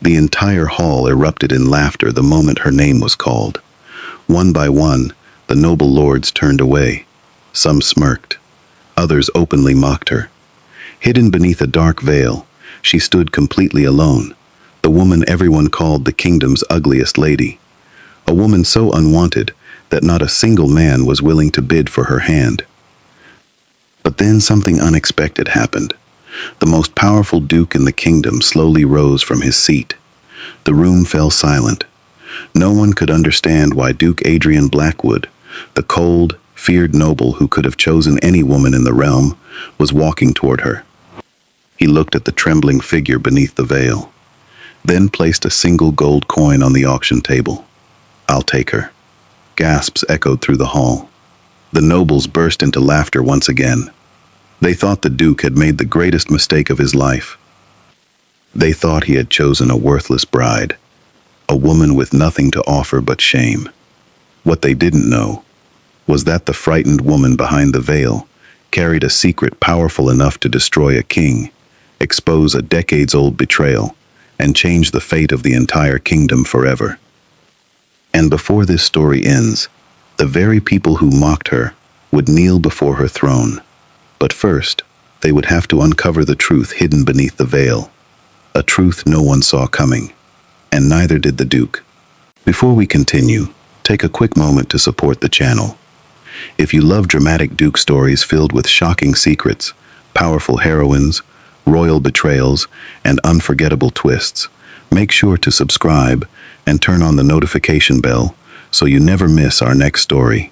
The entire hall erupted in laughter the moment her name was called. One by one, the noble lords turned away. Some smirked. Others openly mocked her. Hidden beneath a dark veil, she stood completely alone, the woman everyone called the kingdom's ugliest lady. A woman so unwanted that not a single man was willing to bid for her hand. But then something unexpected happened. The most powerful duke in the kingdom slowly rose from his seat. The room fell silent. No one could understand why Duke Adrian Blackwood, the cold, feared noble who could have chosen any woman in the realm, was walking toward her. He looked at the trembling figure beneath the veil, then placed a single gold coin on the auction table. "I'll take her." Gasps echoed through the hall. The nobles burst into laughter once again. They thought the Duke had made the greatest mistake of his life. They thought he had chosen a worthless bride, a woman with nothing to offer but shame. What they didn't know was that the frightened woman behind the veil carried a secret powerful enough to destroy a king, expose a decades-old betrayal, and change the fate of the entire kingdom forever. And before this story ends, the very people who mocked her would kneel before her throne. But first, they would have to uncover the truth hidden beneath the veil, a truth no one saw coming, and neither did the Duke. Before we continue, take a quick moment to support the channel. If you love dramatic Duke stories filled with shocking secrets, powerful heroines, royal betrayals, and unforgettable twists, make sure to subscribe and turn on the notification bell so you never miss our next story.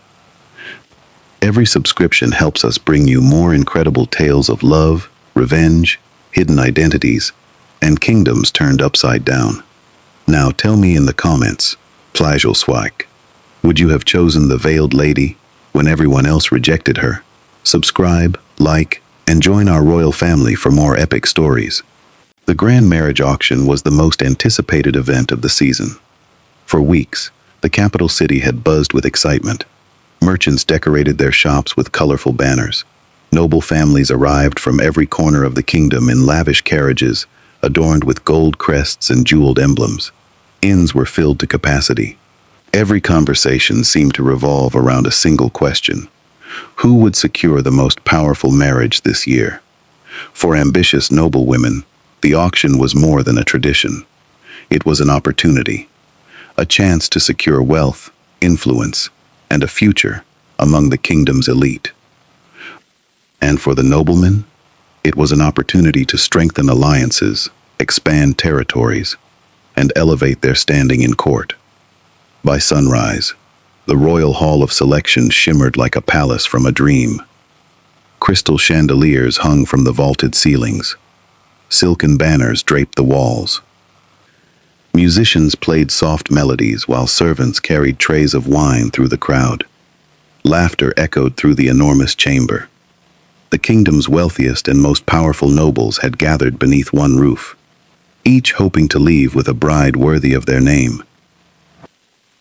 Every subscription helps us bring you more incredible tales of love, revenge, hidden identities, and kingdoms turned upside down. Now tell me in the comments, Plajal Swike, would you have chosen the veiled lady when everyone else rejected her? Subscribe, like, and join our royal family for more epic stories. The grand marriage auction was the most anticipated event of the season. For weeks, the capital city had buzzed with excitement. Merchants decorated their shops with colorful banners. Noble families arrived from every corner of the kingdom in lavish carriages, adorned with gold crests and jeweled emblems. Inns were filled to capacity. Every conversation seemed to revolve around a single question: who would secure the most powerful marriage this year? For ambitious noble women, the auction was more than a tradition. It was an opportunity, a chance to secure wealth, influence, and a future among the kingdom's elite. And for the noblemen, it was an opportunity to strengthen alliances, expand territories, and elevate their standing in court. By sunrise, the royal hall of selection shimmered like a palace from a dream. Crystal chandeliers hung from the vaulted ceilings. Silken banners draped the walls. Musicians played soft melodies while servants carried trays of wine through the crowd. Laughter echoed through the enormous chamber. The kingdom's wealthiest and most powerful nobles had gathered beneath one roof, each hoping to leave with a bride worthy of their name.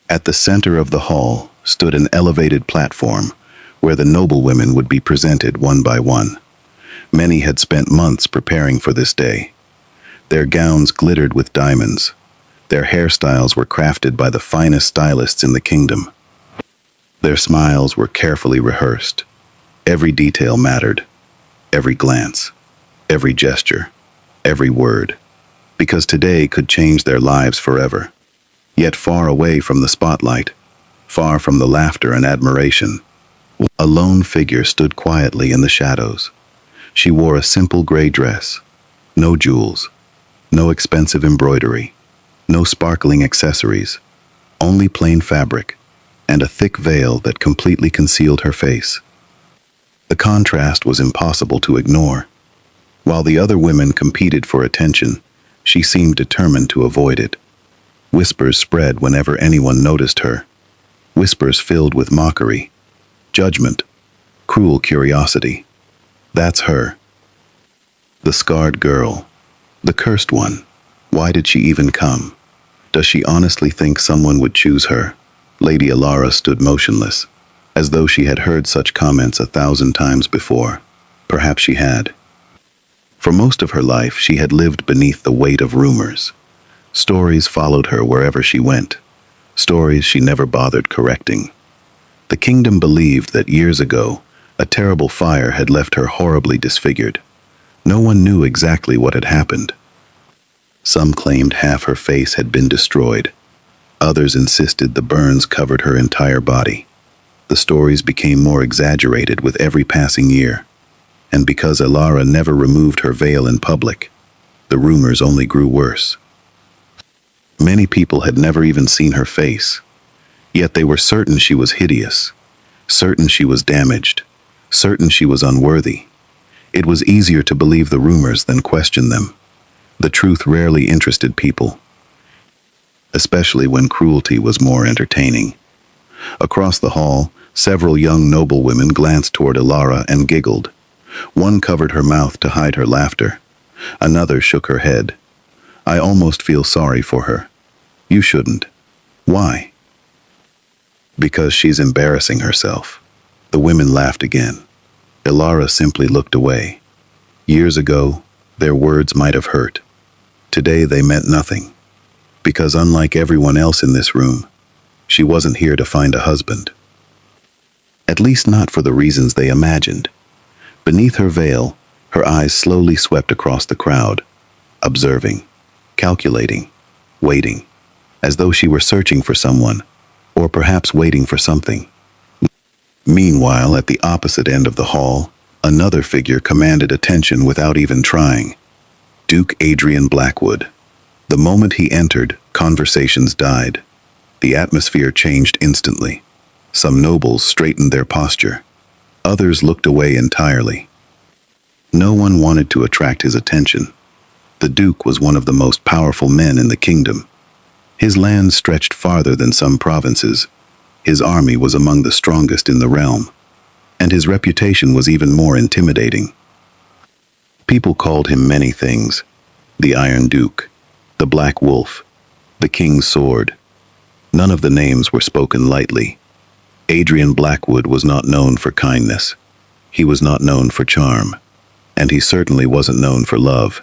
At the center of the hall stood an elevated platform where the noble women would be presented one by one. Many had spent months preparing for this day. Their gowns glittered with diamonds. Their hairstyles were crafted by the finest stylists in the kingdom. Their smiles were carefully rehearsed. Every detail mattered. Every glance, every gesture, every word. Because today could change their lives forever. Yet far away from the spotlight, far from the laughter and admiration, a lone figure stood quietly in the shadows. She wore a simple gray dress, no jewels, no expensive embroidery, no sparkling accessories, only plain fabric, and a thick veil that completely concealed her face. The contrast was impossible to ignore. While the other women competed for attention, she seemed determined to avoid it. Whispers spread whenever anyone noticed her. Whispers filled with mockery, judgment, cruel curiosity. That's her. The scarred girl. The cursed one. Why did she even come? Does she honestly think someone would choose her? Lady Elara stood motionless, as though she had heard such comments 1,000 times before. Perhaps she had. For most of her life, she had lived beneath the weight of rumors. Stories followed her wherever she went, stories she never bothered correcting. The kingdom believed that years ago, a terrible fire had left her horribly disfigured. No one knew exactly what had happened. Some claimed half her face had been destroyed. Others insisted the burns covered her entire body. The stories became more exaggerated with every passing year. And because Elara never removed her veil in public, the rumors only grew worse. Many people had never even seen her face, yet they were certain she was hideous, certain she was damaged, certain she was unworthy. It was easier to believe the rumors than question them. The truth rarely interested people, especially when cruelty was more entertaining. Across the hall, several young noblewomen glanced toward Elara and giggled. One covered her mouth to hide her laughter. Another shook her head. I almost feel sorry for her. You shouldn't. Why? Because she's embarrassing herself. The women laughed again. Elara simply looked away. Years ago, their words might have hurt. Today they meant nothing. Because unlike everyone else in this room, she wasn't here to find a husband. At least not for the reasons they imagined. Beneath her veil, her eyes slowly swept across the crowd, observing, calculating, waiting, as though she were searching for someone, or perhaps waiting for something. Meanwhile, at the opposite end of the hall, another figure commanded attention without even trying. Duke Adrian Blackwood. The moment he entered, conversations died. The atmosphere changed instantly. Some nobles straightened their posture. Others looked away entirely. No one wanted to attract his attention. The Duke was one of the most powerful men in the kingdom. His lands stretched farther than some provinces. His army was among the strongest in the realm, and his reputation was even more intimidating. People called him many things: the Iron Duke, the Black Wolf, the King's Sword. None of the names were spoken lightly. Adrian Blackwood was not known for kindness. He was not known for charm, and he certainly wasn't known for love.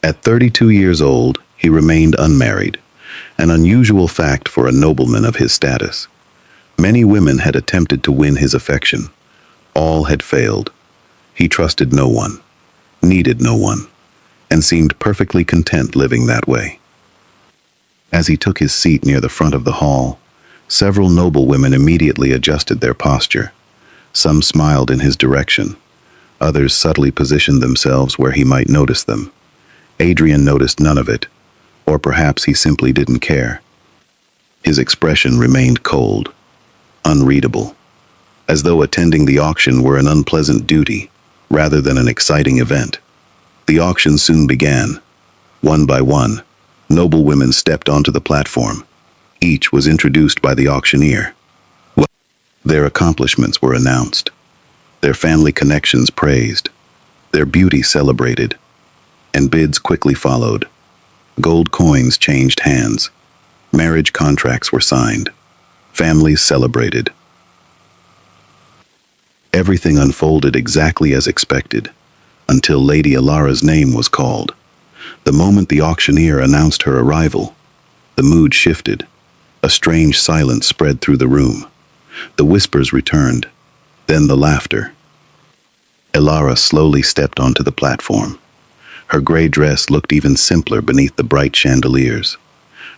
At 32 years old, he remained unmarried, an unusual fact for a nobleman of his status. Many women had attempted to win his affection. All had failed. He trusted no one, needed no one, and seemed perfectly content living that way. As he took his seat near the front of the hall, several noblewomen immediately adjusted their posture. Some smiled in his direction. Others subtly positioned themselves where he might notice them. Adrian noticed none of it, or perhaps he simply didn't care. His expression remained cold, unreadable, as though attending the auction were an unpleasant duty rather than an exciting event. The auction soon began. One by one, noblewomen stepped onto the platform. Each was introduced by the auctioneer. Their accomplishments were announced, their family connections praised, their beauty celebrated, and bids quickly followed. Gold coins changed hands. Marriage contracts were signed. Families celebrated. Everything unfolded exactly as expected, until Lady Elara's name was called. The moment the auctioneer announced her arrival, the mood shifted. A strange silence spread through the room. The whispers returned, then the laughter. Elara slowly stepped onto the platform. Her gray dress looked even simpler beneath the bright chandeliers.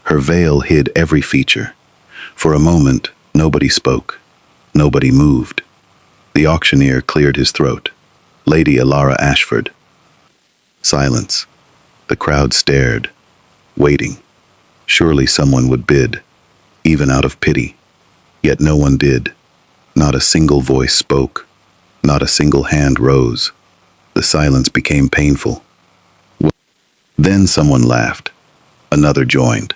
Her veil hid every feature. For a moment, nobody spoke. Nobody moved. The auctioneer cleared his throat. Lady Elara Ashford. Silence. The crowd stared, waiting. Surely someone would bid, even out of pity. Yet no one did. Not a single voice spoke. Not a single hand rose. The silence became painful. Then someone laughed. Another joined.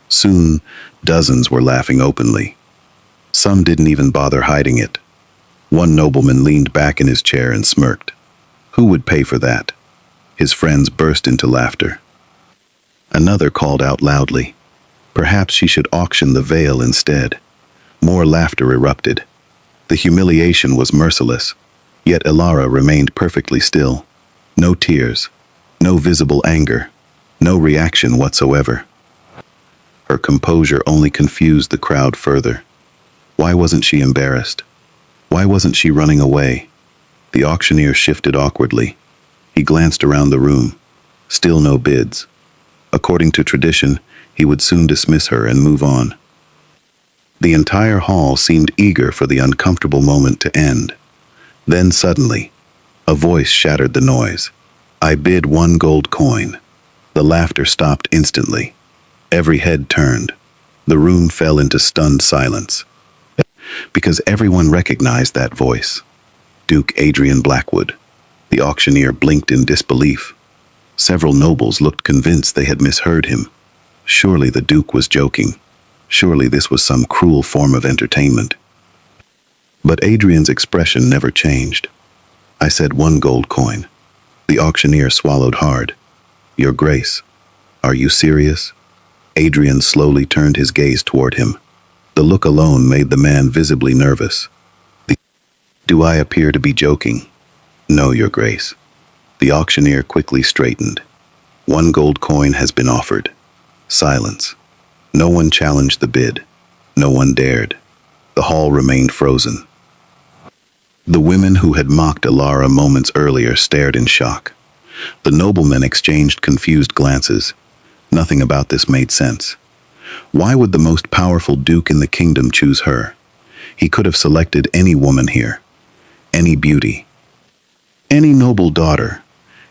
Soon, dozens were laughing openly. Some didn't even bother hiding it. One nobleman leaned back in his chair and smirked. Who would pay for that? His friends burst into laughter. Another called out loudly. Perhaps she should auction the veil instead. More laughter erupted. The humiliation was merciless, yet Elara remained perfectly still. No tears, no visible anger, No reaction whatsoever. Her composure only confused the crowd further. Why wasn't she embarrassed? Why wasn't she running away? The auctioneer shifted awkwardly. He glanced around the room. Still no bids. According to tradition, he would soon dismiss her and move on. The entire hall seemed eager for the uncomfortable moment to end. Then suddenly, a voice shattered the noise. I bid 1 gold coin. The laughter stopped instantly. Every head turned. The room fell into stunned silence. Because everyone recognized that voice. Duke Adrian Blackwood. The auctioneer blinked in disbelief. Several nobles looked convinced they had misheard him. Surely the Duke was joking. Surely this was some cruel form of entertainment. But Adrian's expression never changed. I said 1 gold coin. The auctioneer swallowed hard. Your Grace, are you serious? Adrian slowly turned his gaze toward him. The look alone made the man visibly nervous. Do I appear to be joking? No, Your Grace. The auctioneer quickly straightened. 1 gold coin has been offered. Silence. No one challenged the bid. No one dared. The hall remained frozen. The women who had mocked Elara moments earlier stared in shock. The noblemen exchanged confused glances. Nothing about this made sense. Why would the most powerful duke in the kingdom choose her? He could have selected any woman here. Any beauty. Any noble daughter.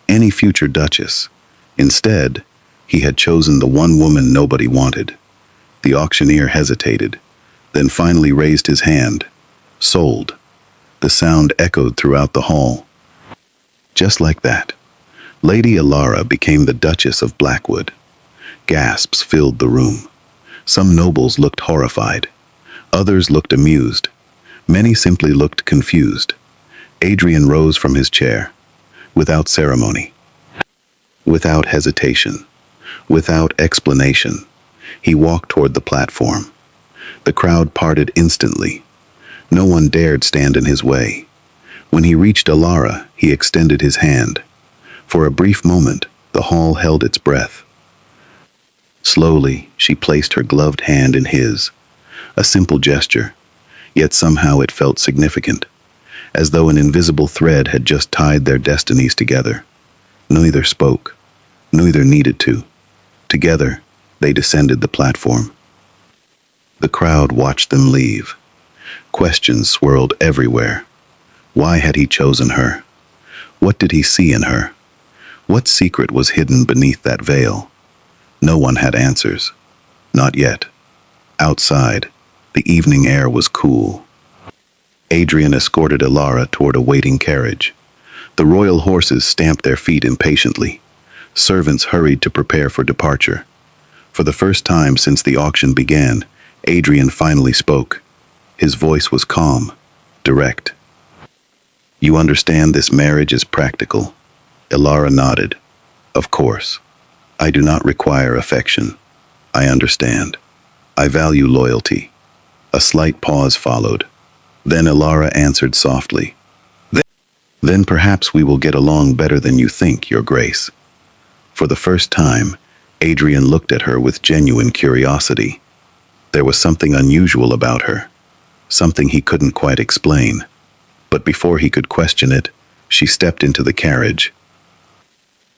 Any future duchess. Instead, he had chosen the one woman nobody wanted. The auctioneer hesitated, then finally raised his hand. Sold. The sound echoed throughout the hall. Just like that, Lady Elara became the Duchess of Blackwood. Gasps filled the room. Some nobles looked horrified. Others looked amused. Many simply looked confused. Adrian rose from his chair. Without ceremony. Without hesitation. Without explanation. He walked toward the platform. The crowd parted instantly. No one dared stand in his way. When he reached Elara, he extended his hand. For a brief moment, the hall held its breath. Slowly, she placed her gloved hand in his. A simple gesture, yet somehow it felt significant, as though an invisible thread had just tied their destinies together. Neither spoke, neither needed to. Together, they descended the platform. The crowd watched them leave. Questions swirled everywhere. Why had he chosen her? What did he see in her? What secret was hidden beneath that veil? No one had answers. Not yet. Outside, the evening air was cool. Adrian escorted Elara toward a waiting carriage. The royal horses stamped their feet impatiently. Servants hurried to prepare for departure. For the first time since the auction began, Adrian finally spoke. His voice was calm, direct. You understand this marriage is practical? Elara nodded. Of course. I do not require affection. I understand. I value loyalty. A slight pause followed. Then Elara answered softly. Then perhaps we will get along better than you think, Your Grace. For the first time, Adrian looked at her with genuine curiosity. There was something unusual about her, something he couldn't quite explain. But before he could question it, she stepped into the carriage.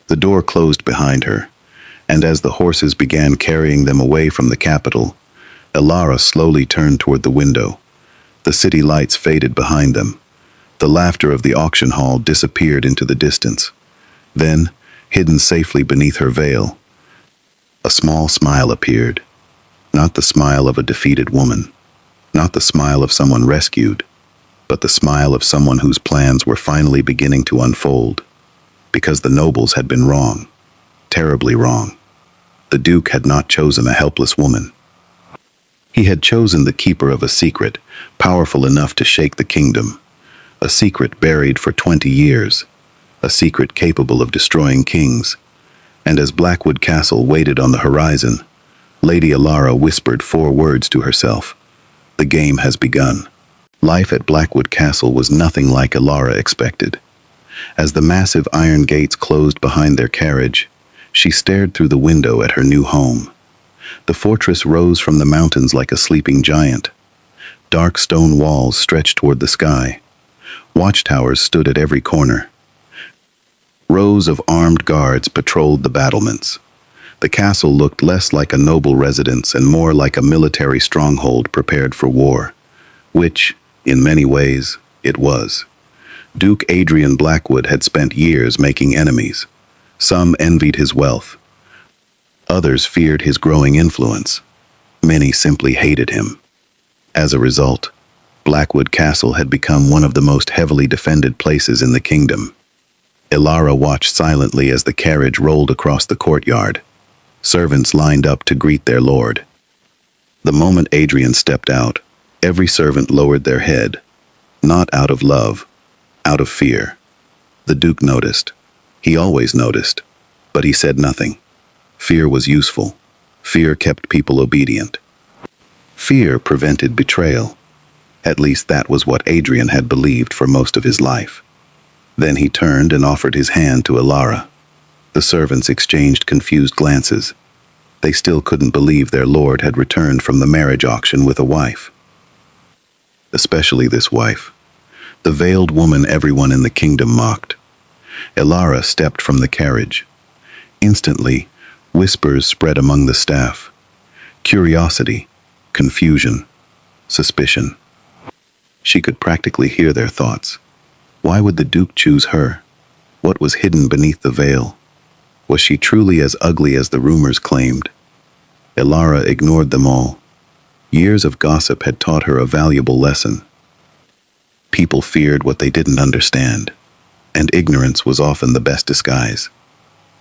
The door closed behind her, and as the horses began carrying them away from the capital, Elara slowly turned toward the window. The city lights faded behind them. The laughter of the auction hall disappeared into the distance. Then, hidden safely beneath her veil, a small smile appeared. Not the smile of a defeated woman, not the smile of someone rescued, but the smile of someone whose plans were finally beginning to unfold. Because the nobles had been wrong, terribly wrong. The Duke had not chosen a helpless woman. He had chosen the keeper of a secret, powerful enough to shake the kingdom. A secret buried for 20 years. A secret capable of destroying kings. And as Blackwood Castle waited on the horizon, Lady Elara whispered 4 words to herself. The game has begun. Life at Blackwood Castle was nothing like Elara expected. As the massive iron gates closed behind their carriage, She stared through the window at her new home. The fortress rose from the mountains like a sleeping giant. Dark stone walls stretched toward the sky. Watchtowers stood at every corner. Rows of armed guards patrolled the battlements. The castle looked less like a noble residence and more like a military stronghold prepared for war, which, in many ways, it was. Duke Adrian Blackwood had spent years making enemies. Some envied his wealth. Others feared his growing influence. Many simply hated him. As a result, Blackwood Castle had become one of the most heavily defended places in the kingdom. Elara watched silently as the carriage rolled across the courtyard. Servants lined up to greet their lord. The moment Adrian stepped out, every servant lowered their head, not out of love, out of fear. The Duke noticed. He always noticed, but he said nothing. Fear was useful. Fear kept people obedient. Fear prevented betrayal. At least that was what Adrian had believed for most of his life. Then he turned and offered his hand to Elara. The servants exchanged confused glances. They still couldn't believe their lord had returned from the marriage auction with a wife. Especially this wife. The veiled woman everyone in the kingdom mocked. Elara stepped from the carriage. Instantly, whispers spread among the staff. Curiosity, confusion, suspicion. She could practically hear their thoughts. Why would the Duke choose her? What was hidden beneath the veil? Was she truly as ugly as the rumors claimed? Elara ignored them all. Years of gossip had taught her a valuable lesson. People feared what they didn't understand, and ignorance was often the best disguise.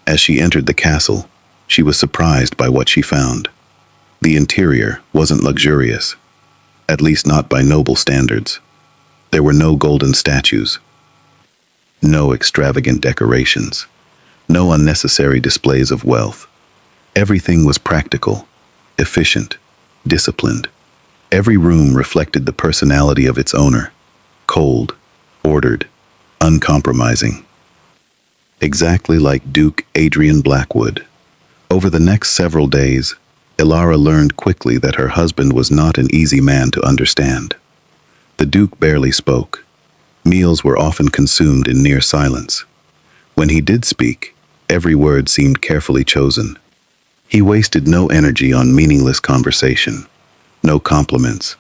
As she entered the castle, she was surprised by what she found. The interior wasn't luxurious, at least not by noble standards. There were no golden statues, no extravagant decorations, no unnecessary displays of wealth. Everything was practical, efficient, disciplined. Every room reflected the personality of its owner, cold, ordered, uncompromising. Exactly like Duke Adrian Blackwood. Over the next several days, Elara learned quickly that her husband was not an easy man to understand. The Duke barely spoke. Meals were often consumed in near silence. When he did speak, every word seemed carefully chosen. He wasted no energy on meaningless conversation, no compliments,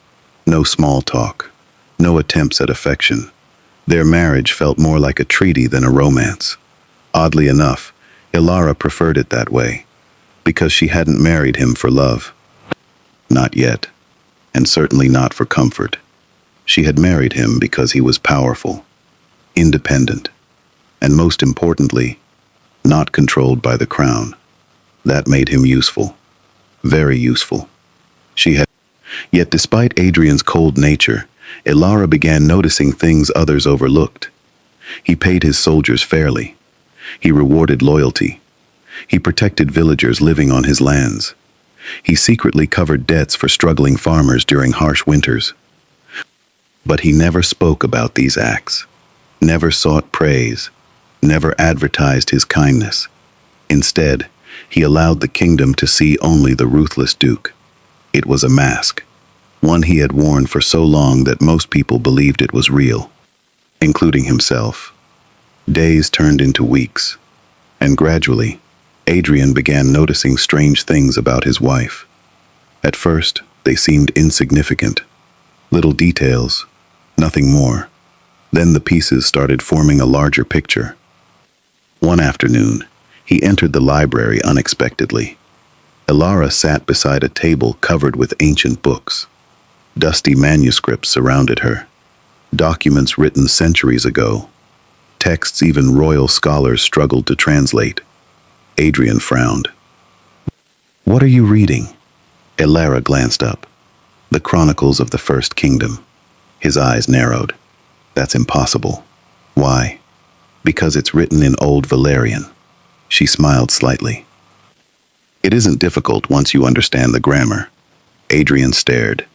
no small talk, no attempts at affection. Their marriage felt more like a treaty than a romance. Oddly enough, Elara preferred it that way, because she hadn't married him for love. Not yet, and certainly not for comfort. She had married him because he was powerful, independent, and most importantly, not controlled by the crown. That made him useful, very useful. Yet despite Adrian's cold nature, Elara began noticing things others overlooked. He paid his soldiers fairly. He rewarded loyalty. He protected villagers living on his lands. He secretly covered debts for struggling farmers during harsh winters. But he never spoke about these acts, never sought praise, never advertised his kindness. Instead, he allowed the kingdom to see only the ruthless Duke. It was a mask, one he had worn for so long that most people believed it was real, including himself. Days turned into weeks, and gradually, Adrian began noticing strange things about his wife. At first, they seemed insignificant. Little details, nothing more. Then the pieces started forming a larger picture. One afternoon, he entered the library unexpectedly. Elara sat beside a table covered with ancient books. Dusty manuscripts surrounded her, documents written centuries ago, texts even royal scholars struggled to translate. Adrian frowned. "What are you reading?" Elara glanced up. "The Chronicles of the First Kingdom." His eyes narrowed. "That's impossible." "Why?" "Because it's written in Old Valerian." She smiled slightly. "It isn't difficult once you understand the grammar." Adrian stared.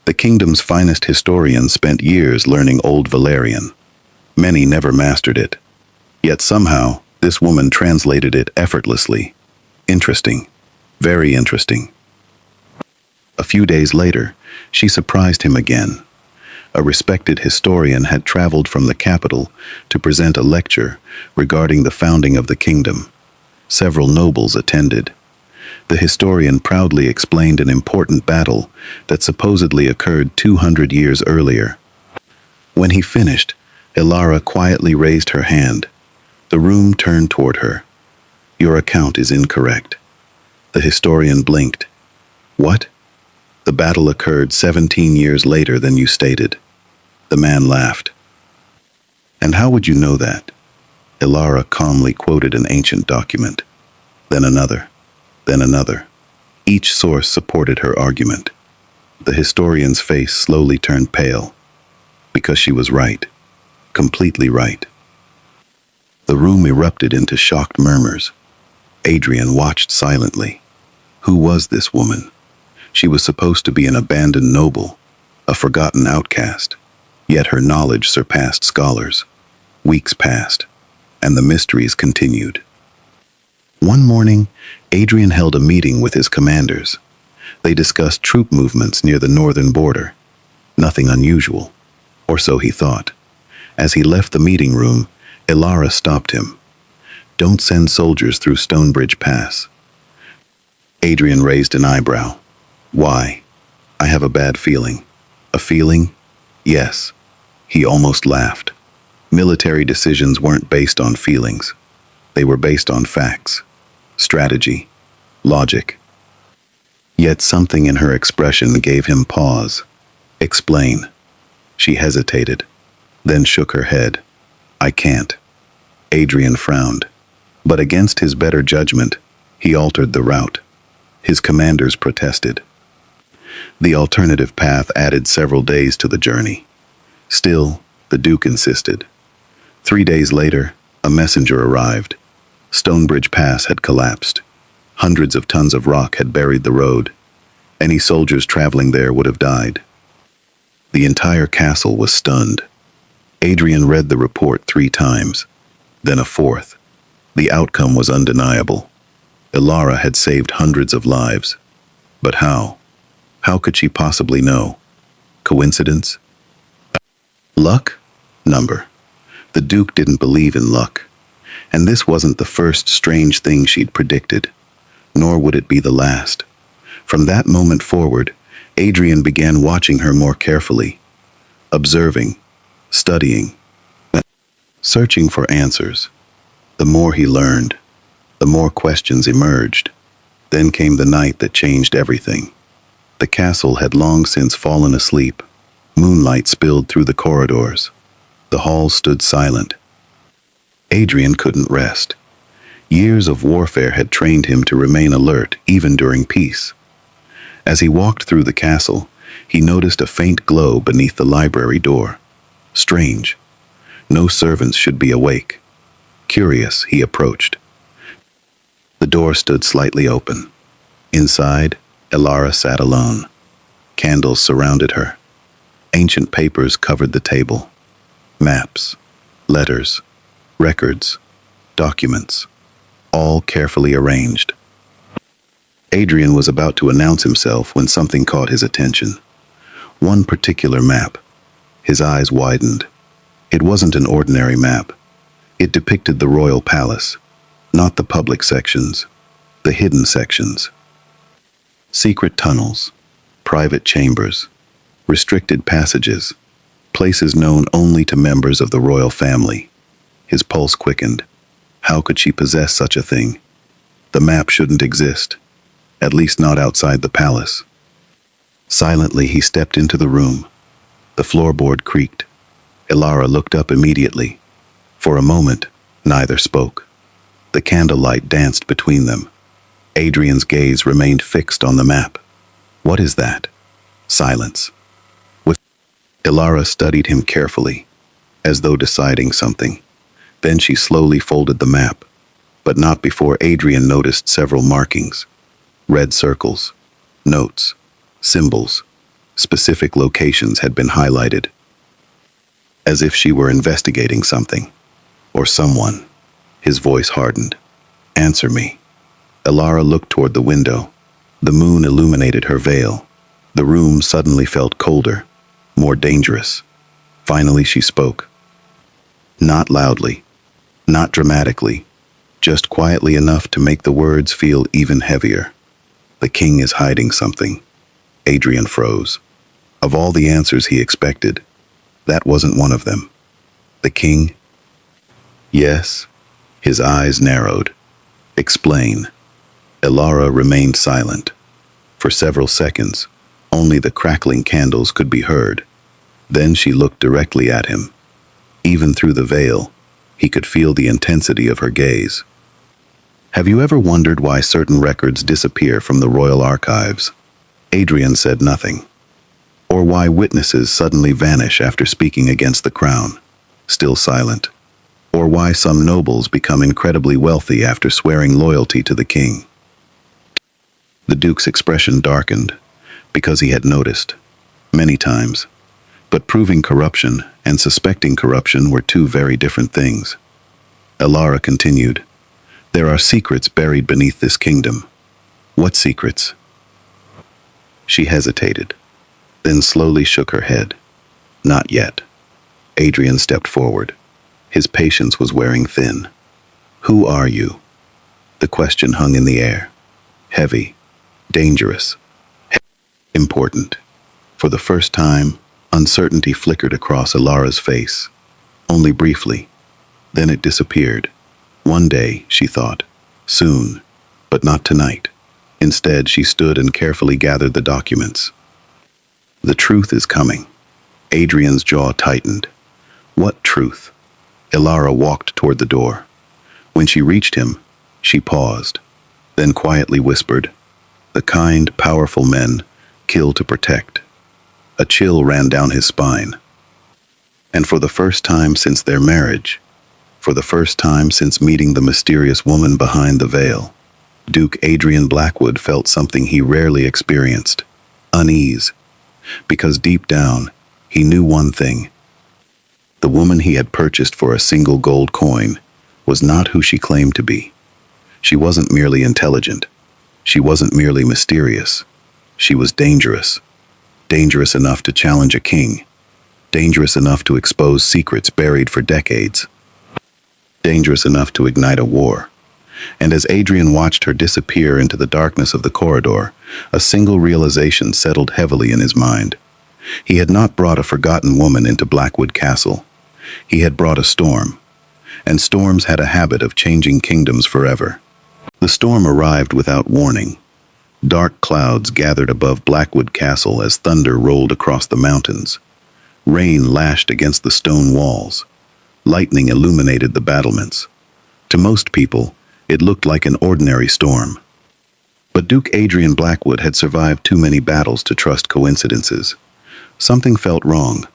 The kingdom's finest historians spent years learning Old Valerian. Many never mastered it. Yet somehow, This woman translated it effortlessly. Interesting. Very interesting. A few days later, she surprised him again. A respected historian had traveled from the capital to present a lecture regarding the founding of the kingdom. Several nobles attended. The historian proudly explained an important battle that supposedly occurred 200 years earlier. When he finished, Elara quietly raised her hand. The room turned toward her. "Your account is incorrect." The historian blinked. "What?" "The battle occurred 17 years later than you stated." The man laughed. "And how would you know that?" Elara calmly quoted an ancient document. Then another. Then another. Each source supported her argument. The historian's face slowly turned pale. Because she was right. Completely right. The room erupted into shocked murmurs. Adrian watched silently. Who was this woman? She was supposed to be an abandoned noble, a forgotten outcast. Yet her knowledge surpassed scholars. Weeks passed, and the mysteries continued. One morning, Adrian held a meeting with his commanders. They discussed troop movements near the northern border. Nothing unusual, or so he thought. As he left the meeting room, Elara stopped him. "Don't send soldiers through Stonebridge Pass." Adrian raised an eyebrow. "Why?" "I have a bad feeling." "A feeling?" "Yes." He almost laughed. Military decisions weren't based on feelings. They were based on facts, strategy, logic. Yet something in her expression gave him pause. "Explain." She hesitated, then shook her head. "I can't." Adrian frowned. But against his better judgment, he altered the route. His commanders protested. The alternative path added several days to the journey. Still, the Duke insisted. 3 days later, a messenger arrived. Stonebridge Pass had collapsed. Hundreds of tons of rock had buried the road. Any soldiers traveling there would have died. The entire castle was stunned. Adrian read the report 3 times, then a 4th. The outcome was undeniable. Elara had saved hundreds of lives. But how? How could she possibly know? Coincidence? Luck? Number. The Duke didn't believe in luck. And this wasn't the first strange thing she'd predicted, nor would it be the last. From that moment forward, Adrian began watching her more carefully, observing, studying, searching for answers. The more he learned, the more questions emerged. Then came the night that changed everything. The castle had long since fallen asleep. Moonlight spilled through the corridors. The hall stood silent. Adrian couldn't rest. Years of warfare had trained him to remain alert even during peace. As he walked through the castle, he noticed a faint glow beneath the library door. Strange. No servants should be awake. Curious, he approached. The door stood slightly open. Inside, Elara sat alone. Candles surrounded her. Ancient papers covered the table. Maps, letters, records, documents, all carefully arranged. Adrian was about to announce himself when something caught his attention. One particular map. His eyes widened. It wasn't an ordinary map. It depicted the royal palace, not the public sections, the hidden sections. Secret tunnels, private chambers, restricted passages, places known only to members of the royal family. His pulse quickened. How could she possess such a thing? The map shouldn't exist, at least not outside the palace. Silently, he stepped into the room. The floorboard creaked. Elara looked up immediately. For a moment, neither spoke. The candlelight danced between them. Adrian's gaze remained fixed on the map. What is that? Silence. Elara studied him carefully, as though deciding something. Then she slowly folded the map, but not before Adrian noticed several markings. Red circles, notes, symbols, specific locations had been highlighted. As if she were investigating something, or someone. His voice hardened. "Answer me." Elara looked toward the window. The moon illuminated her veil. The room suddenly felt colder, more dangerous. Finally she spoke. Not loudly, not dramatically, just quietly enough to make the words feel even heavier. "The king is hiding something." Adrian froze. Of all the answers he expected, that wasn't one of them. "The king?" "Yes." His eyes narrowed. "Explain." Elara remained silent. For several seconds, only the crackling candles could be heard. Then she looked directly at him. Even through the veil, he could feel the intensity of her gaze. "Have you ever wondered why certain records disappear from the royal archives?" Adrian said nothing. "Or why witnesses suddenly vanish after speaking against the crown?" Still silent. "Or why some nobles become incredibly wealthy after swearing loyalty to the king?" The Duke's expression darkened, because he had noticed, many times. But proving corruption and suspecting corruption were two very different things. Elara continued, "There are secrets buried beneath this kingdom." "What secrets?" She hesitated, then slowly shook her head. "Not yet." Adrian stepped forward. His patience was wearing thin. "Who are you?" The question hung in the air. Heavy, dangerous, important. For the first time, uncertainty flickered across Elara's face. Only briefly. Then it disappeared. One day, she thought. Soon. But not tonight. Instead, she stood and carefully gathered the documents. "The truth is coming." Adrian's jaw tightened. "What truth?" Elara walked toward the door. When she reached him, she paused, then quietly whispered, "The kind, powerful men kill to protect." A chill ran down his spine. And for the first time since their marriage, for the first time since meeting the mysterious woman behind the veil, Duke Adrian Blackwood felt something he rarely experienced: unease. Because deep down, he knew one thing. The woman he had purchased for a single gold coin was not who she claimed to be. She wasn't merely intelligent. She wasn't merely mysterious. She was dangerous. Dangerous enough to challenge a king. Dangerous enough to expose secrets buried for decades. Dangerous enough to ignite a war. And as Adrian watched her disappear into the darkness of the corridor, a single realization settled heavily in his mind. He had not brought a forgotten woman into Blackwood Castle. He had brought a storm. And storms had a habit of changing kingdoms forever. The storm arrived without warning. Dark clouds gathered above Blackwood Castle as thunder rolled across the mountains. Rain lashed against the stone walls. Lightning illuminated the battlements. To most people, it looked like an ordinary storm. But Duke Adrian Blackwood had survived too many battles to trust coincidences. Something felt wrong.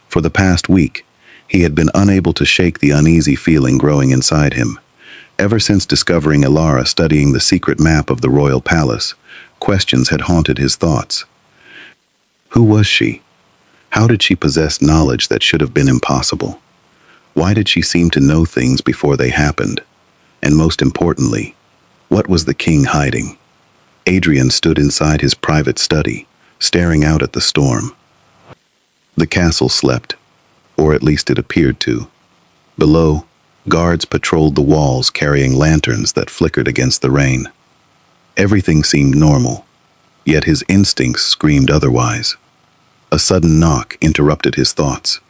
For the past week, he had been unable to shake the uneasy feeling growing inside him. Ever since discovering Elara studying the secret map of the royal palace, questions had haunted his thoughts. Who was she? How did she possess knowledge that should have been impossible? Why did she seem to know things before they happened? And most importantly, what was the king hiding? Adrian stood inside his private study, staring out at the storm. The castle slept, or at least it appeared to. Below, guards patrolled the walls carrying lanterns that flickered against the rain. Everything seemed normal, yet his instincts screamed otherwise. A sudden knock interrupted his thoughts.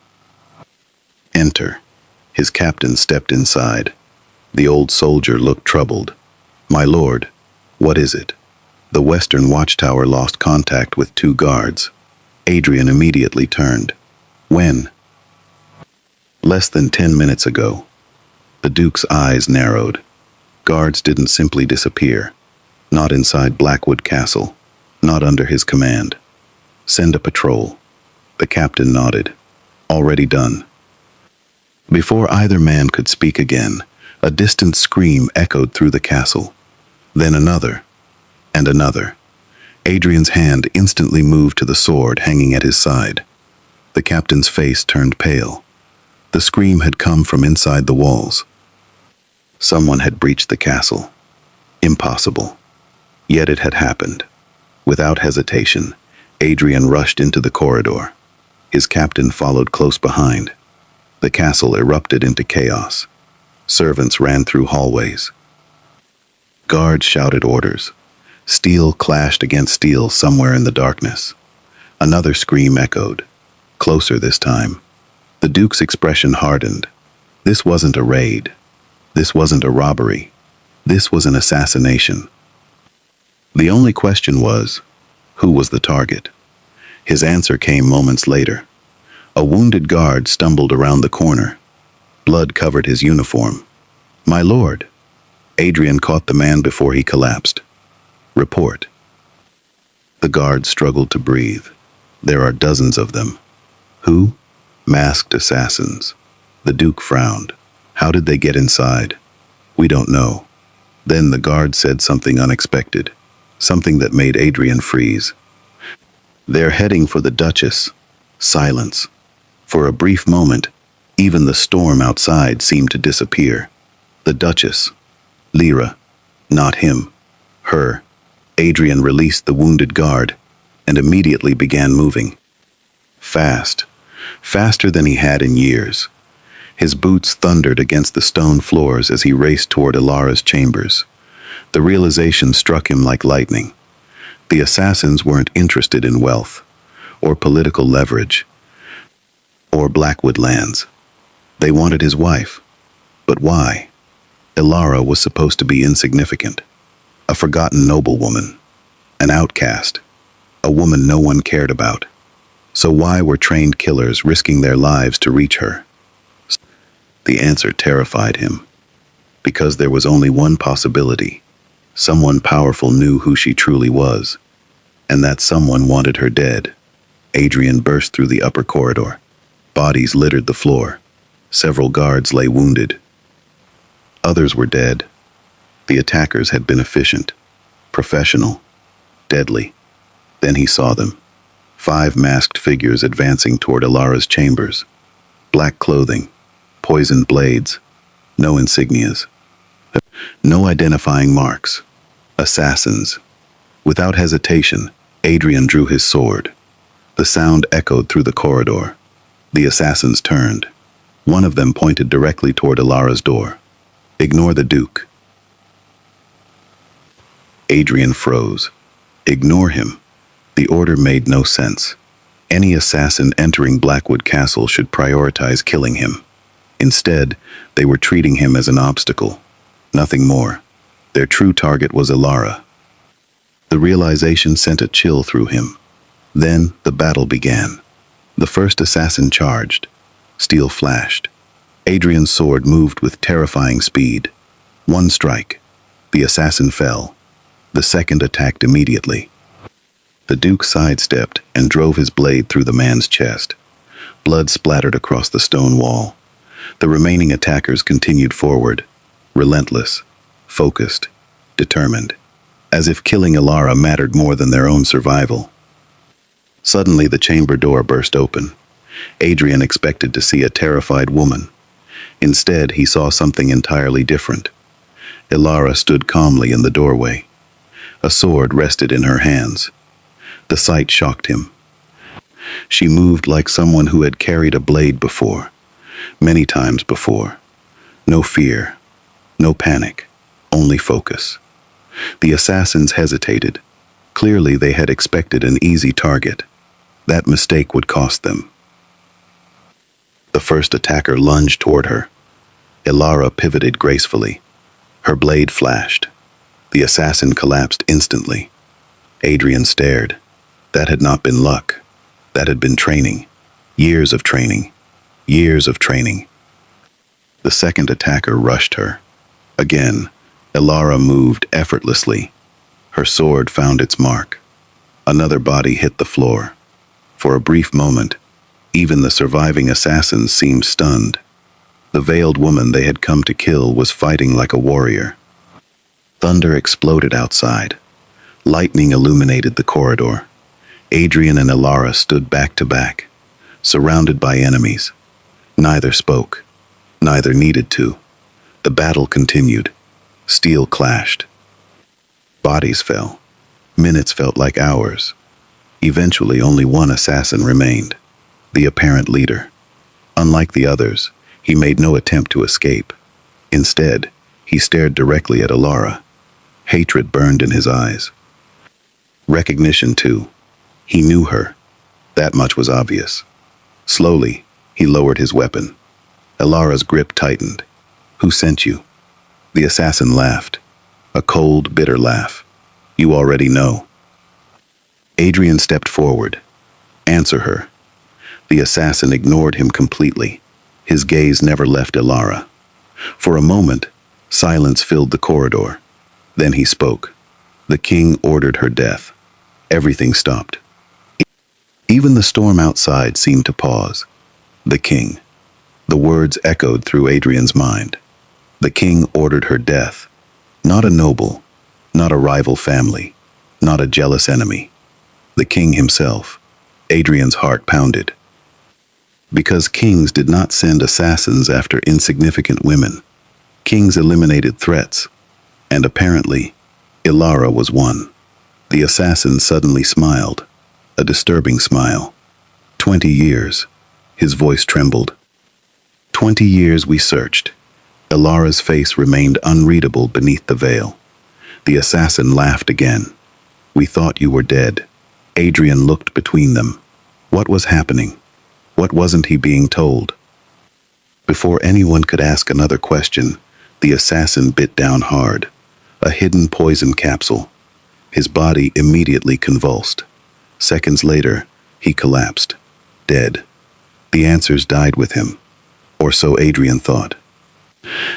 "Enter." His captain stepped inside. The old soldier looked troubled. "My lord, what is it?" The western watchtower lost contact with two guards. Adrian immediately turned. "When?" "Less than 10 minutes ago." The Duke's eyes narrowed. Guards didn't simply disappear. Not inside Blackwood Castle. Not under his command. "Send a patrol." The captain nodded. "Already done." Before either man could speak again, a distant scream echoed through the castle. Then another, and another. Adrian's hand instantly moved to the sword hanging at his side. The captain's face turned pale. The scream had come from inside the walls. Someone had breached the castle. Impossible. Yet it had happened. Without hesitation, Adrian rushed into the corridor. His captain followed close behind. The castle erupted into chaos. Servants ran through hallways. Guards shouted orders. Steel clashed against steel somewhere in the darkness. Another scream echoed. Closer this time. The Duke's expression hardened. This wasn't a raid. This wasn't a robbery. This was an assassination. The only question was, who was the target? His answer came moments later. A wounded guard stumbled around the corner. Blood covered his uniform. "My lord." Adrian caught the man before he collapsed. "Report." The guard struggled to breathe. "There are dozens of them." "Who?" "Masked assassins." The Duke frowned. "How did they get inside?" "We don't know." Then the guard said something unexpected, something that made Adrian freeze. "They're heading for the Duchess." Silence. For a brief moment, even the storm outside seemed to disappear. The Duchess. Elara. Not him. Her. Adrian released the wounded guard and immediately began moving. Fast. Faster than he had in years. His boots thundered against the stone floors as he raced toward Elara's chambers. The realization struck him like lightning. The assassins weren't interested in wealth, or political leverage, or Blackwood lands. They wanted his wife. But why? Elara was supposed to be insignificant. A forgotten noblewoman. An outcast. A woman no one cared about. So why were trained killers risking their lives to reach her? The answer terrified him. Because there was only one possibility. Someone powerful knew who she truly was, and that someone wanted her dead. Adrian burst through the upper corridor. Bodies littered the floor. Several guards lay wounded. Others were dead. The attackers had been efficient, professional, deadly. Then he saw them. 5 masked figures advancing toward Elara's chambers. Black clothing, poisoned blades, no insignias. No identifying marks. Assassins. Without hesitation, Adrian drew his sword. The sound echoed through the corridor. The assassins turned. One of them pointed directly toward Elara's door. "Ignore the Duke." Adrian froze. Ignore him. The order made no sense. Any assassin entering Blackwood Castle should prioritize killing him. Instead, they were treating him as an obstacle. Nothing more. Their true target was Elara. The realization sent a chill through him. Then the battle began. The first assassin charged. Steel flashed. Adrian's sword moved with terrifying speed. One strike. The assassin fell. The second attacked immediately. The Duke sidestepped and drove his blade through the man's chest. Blood splattered across the stone wall. The remaining attackers continued forward, relentless, focused, determined, as if killing Elara mattered more than their own survival. Suddenly the chamber door burst open. Adrian expected to see a terrified woman. Instead, he saw something entirely different. Elara stood calmly in the doorway. A sword rested in her hands. The sight shocked him. She moved like someone who had carried a blade before, many times before. No fear, no panic, only focus. The assassins hesitated. Clearly they had expected an easy target. That mistake would cost them. The first attacker lunged toward her. Elara pivoted gracefully. Her blade flashed. The assassin collapsed instantly. Adrian stared. That had not been luck. That had been training. Years of training. Years of training. The second attacker rushed her. Again, Elara moved effortlessly. Her sword found its mark. Another body hit the floor. For a brief moment, even the surviving assassins seemed stunned. The veiled woman they had come to kill was fighting like a warrior. Thunder exploded outside. Lightning illuminated the corridor. Adrian and Elara stood back to back, surrounded by enemies. Neither spoke. Neither needed to. The battle continued. Steel clashed. Bodies fell. Minutes felt like hours. Eventually, only one assassin remained, the apparent leader. Unlike the others, he made no attempt to escape. Instead, he stared directly at Elara. Hatred burned in his eyes. Recognition, too. He knew her. That much was obvious. Slowly, he lowered his weapon. Elara's grip tightened. "Who sent you?" The assassin laughed. A cold, bitter laugh. "You already know." Adrian stepped forward. "Answer her." The assassin ignored him completely. His gaze never left Elara. For a moment, silence filled the corridor. Then he spoke. The king ordered her death. Everything stopped. Even the storm outside seemed to pause. The king. The words echoed through Adrian's mind. The king ordered her death. Not a noble, not a rival family, not a jealous enemy. The king himself. Adrian's heart pounded. Because kings did not send assassins after insignificant women. Kings eliminated threats. And apparently, Elara was one. The assassin suddenly smiled. A disturbing smile. 20 years. His voice trembled. 20 years we searched. Elara's face remained unreadable beneath the veil. The assassin laughed again. "We thought you were dead." Adrian looked between them. What was happening? What wasn't he being told? Before anyone could ask another question, the assassin bit down hard. A hidden poison capsule. His body immediately convulsed. Seconds later, he collapsed. Dead. The answers died with him. Or so Adrian thought.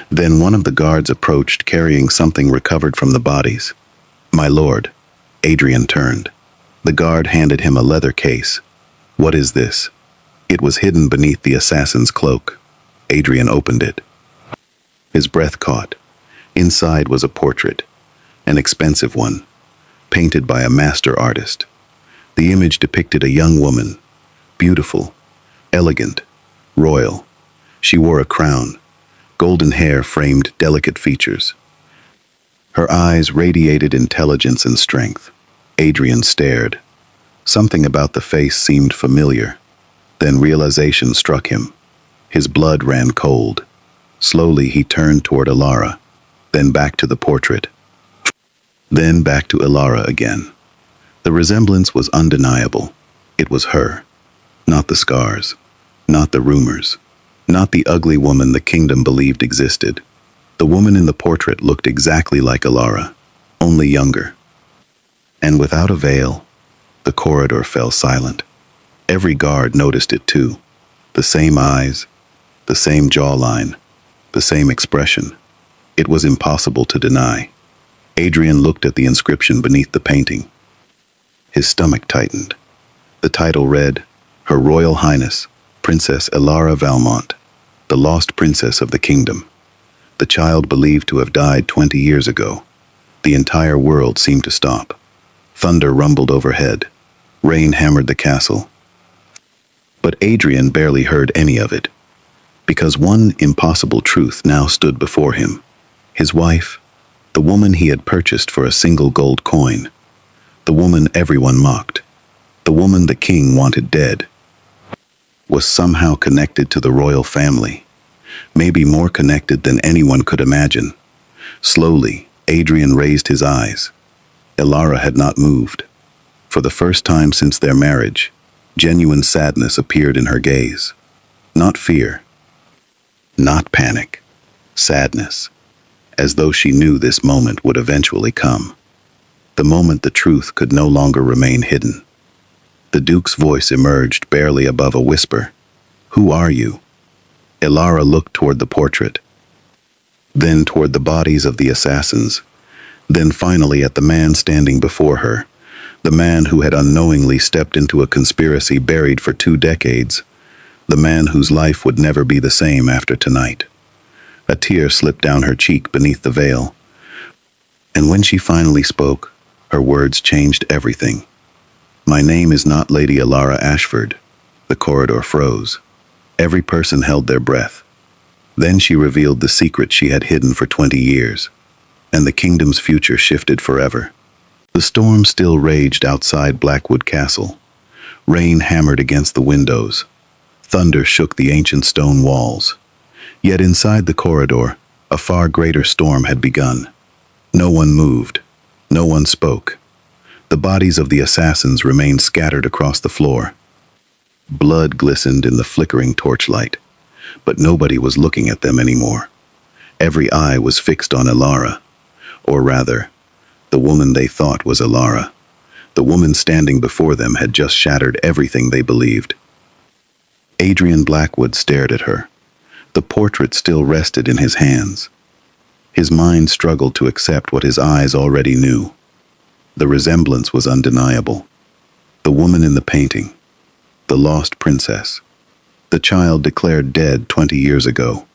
Then one of the guards approached carrying something recovered from the bodies. "My lord." Adrian turned. The guard handed him a leather case. "What is this?" It was hidden beneath the assassin's cloak. Adrian opened it. His breath caught. Inside was a portrait. An expensive one. Painted by a master artist. The image depicted a young woman. Beautiful. Elegant. Royal. She wore a crown. Golden hair framed delicate features. Her eyes radiated intelligence and strength. Adrian stared. Something about the face seemed familiar. Then realization struck him. His blood ran cold. Slowly he turned toward Elara, then back to the portrait. Then back to Elara again. The resemblance was undeniable. It was her. Not the scars. Not the rumors. Not the ugly woman the kingdom believed existed. The woman in the portrait looked exactly like Elara, only younger. And without a veil, the corridor fell silent. Every guard noticed it too. The same eyes, the same jawline, the same expression. It was impossible to deny. Adrian looked at the inscription beneath the painting. His stomach tightened. The title read, "Her Royal Highness, Princess Elara Valmont, the lost princess of the kingdom." The child believed to have died 20 years ago. The entire world seemed to stop. Thunder rumbled overhead. Rain hammered the castle. But Adrian barely heard any of it, because one impossible truth now stood before him. His wife, the woman he had purchased for a single gold coin, the woman everyone mocked, the woman the king wanted dead, was somehow connected to the royal family, maybe more connected than anyone could imagine. Slowly, Adrian raised his eyes. Elara had not moved. For the first time since their marriage, genuine sadness appeared in her gaze. Not fear, not panic, sadness, as though she knew this moment would eventually come. The moment the truth could no longer remain hidden. The Duke's voice emerged barely above a whisper. "Who are you?" Elara looked toward the portrait, then toward the bodies of the assassins, then finally at the man standing before her, the man who had unknowingly stepped into a conspiracy buried for 2 decades, the man whose life would never be the same after tonight. A tear slipped down her cheek beneath the veil, and when she finally spoke, her words changed everything. "My name is not Lady Elara Ashford." The corridor froze. Every person held their breath. Then she revealed the secret she had hidden for 20 years, and the kingdom's future shifted forever. The storm still raged outside Blackwood Castle. Rain hammered against the windows. Thunder shook the ancient stone walls. Yet inside the corridor, a far greater storm had begun. No one moved. No one spoke. The bodies of the assassins remained scattered across the floor. Blood glistened in the flickering torchlight, but nobody was looking at them anymore. Every eye was fixed on Elara, or rather, the woman they thought was Elara. The woman standing before them had just shattered everything they believed. Adrian Blackwood stared at her. The portrait still rested in his hands. His mind struggled to accept what his eyes already knew. The resemblance was undeniable. The woman in the painting, the lost princess, the child declared dead 20 years ago,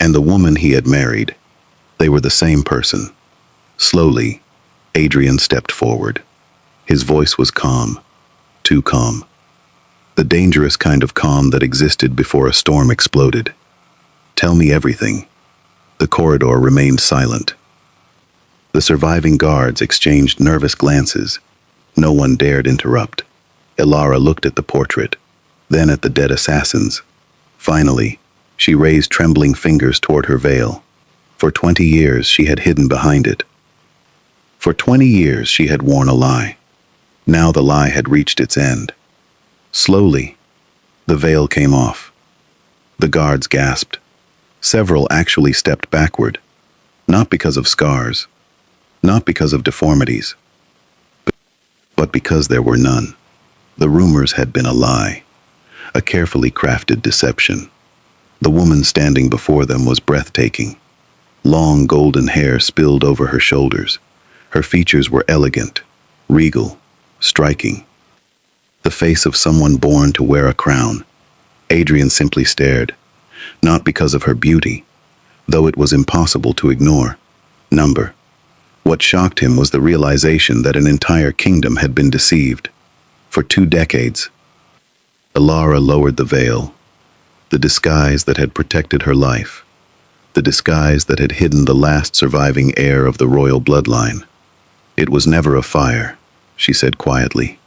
and the woman he had married, they were the same person. Slowly, Adrian stepped forward. His voice was calm, too calm. The dangerous kind of calm that existed before a storm exploded. "Tell me everything." The corridor remained silent. The surviving guards exchanged nervous glances. No one dared interrupt. Elara looked at the portrait, then at the dead assassins. Finally, she raised trembling fingers toward her veil. For 20 years she had hidden behind it. For 20 years she had worn a lie. Now the lie had reached its end. Slowly, the veil came off. The guards gasped. Several actually stepped backward, not because of scars, not because of deformities, but because there were none. The rumors had been a lie, a carefully crafted deception. The woman standing before them was breathtaking. Long golden hair spilled over her shoulders. Her features were elegant, regal, striking. The face of someone born to wear a crown. Adrian simply stared, not because of her beauty, though it was impossible to ignore. What shocked him was the realization that an entire kingdom had been deceived. For 2 decades, Elara lowered the veil, the disguise that had protected her life, the disguise that had hidden the last surviving heir of the royal bloodline. "It was never a fire," she said quietly.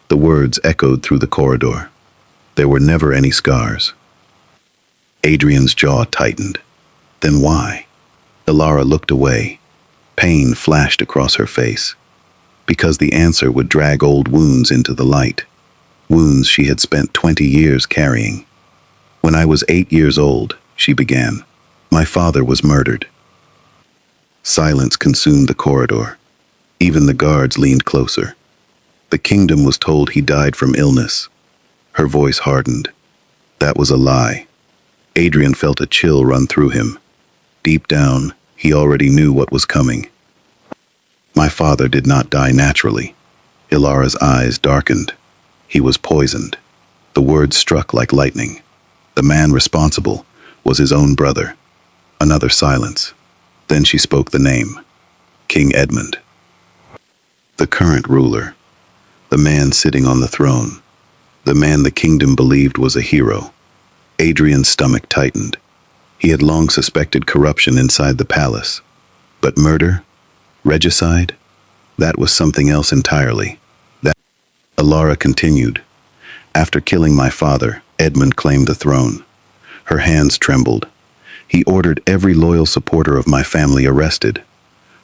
The words echoed through the corridor. "There were never any scars." Adrian's jaw tightened. Then why? Elara looked away. Pain flashed across her face. Because the answer would drag old wounds into the light. Wounds she had spent 20 years carrying. "When I was 8 years old," she began, "my father was murdered." Silence consumed the corridor. Even the guards leaned closer. The kingdom was told he died from illness. Her voice hardened. That was a lie. Adrian felt a chill run through him. Deep down, he already knew what was coming. "My father did not die naturally." Elara's eyes darkened. "He was poisoned." The words struck like lightning. The man responsible was his own brother. Another silence. Then she spoke the name. King Edmund. The current ruler. The man sitting on the throne. The man the kingdom believed was a hero. Adrian's stomach tightened. He had long suspected corruption inside the palace. But murder? Regicide? That was something else entirely. Elara continued. "After killing my father, Edmund claimed the throne." Her hands trembled. "He ordered every loyal supporter of my family arrested."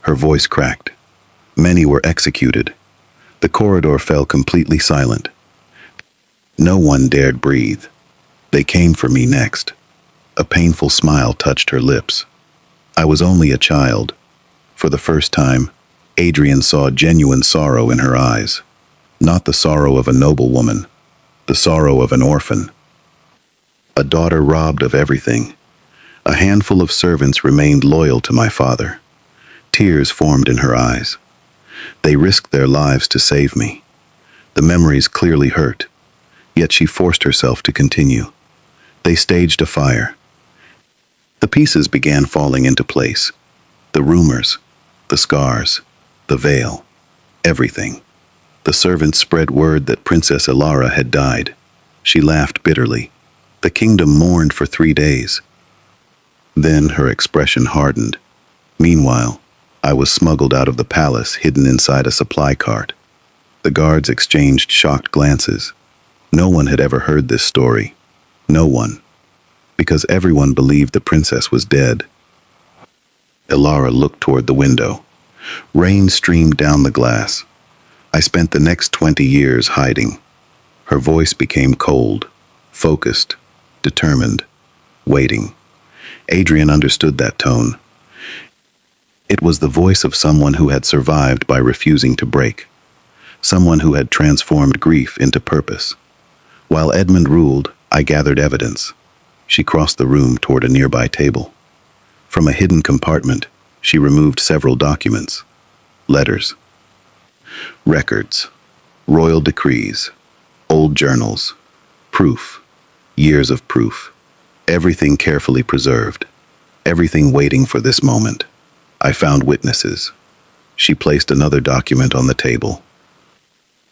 Her voice cracked. Many were executed. The corridor fell completely silent. No one dared breathe. "They came for me next." A painful smile touched her lips. "I was only a child." For the first time, Adrian saw genuine sorrow in her eyes. Not the sorrow of a noble woman, the sorrow of an orphan. A daughter robbed of everything. A handful of servants remained loyal to my father. Tears formed in her eyes. They risked their lives to save me. The memories clearly hurt, yet she forced herself to continue. They staged a fire. The pieces began falling into place. The rumors, the scars, the veil, everything. The servants spread word that Princess Elara had died. She laughed bitterly. The kingdom mourned for 3 days. Then her expression hardened. Meanwhile, I was smuggled out of the palace, hidden inside a supply cart. The guards exchanged shocked glances. No one had ever heard this story. No one. Because everyone believed the princess was dead. Elara looked toward the window. Rain streamed down the glass. I spent the next 20 years hiding. Her voice became cold, focused, determined, waiting. Adrian understood that tone. It was the voice of someone who had survived by refusing to break. Someone who had transformed grief into purpose. While Edmund ruled, I gathered evidence. She crossed the room toward a nearby table. From a hidden compartment, she removed several documents. Letters. Records. Royal decrees. Old journals. Proof. Years of proof. Everything carefully preserved. Everything waiting for this moment. I found witnesses. She placed another document on the table.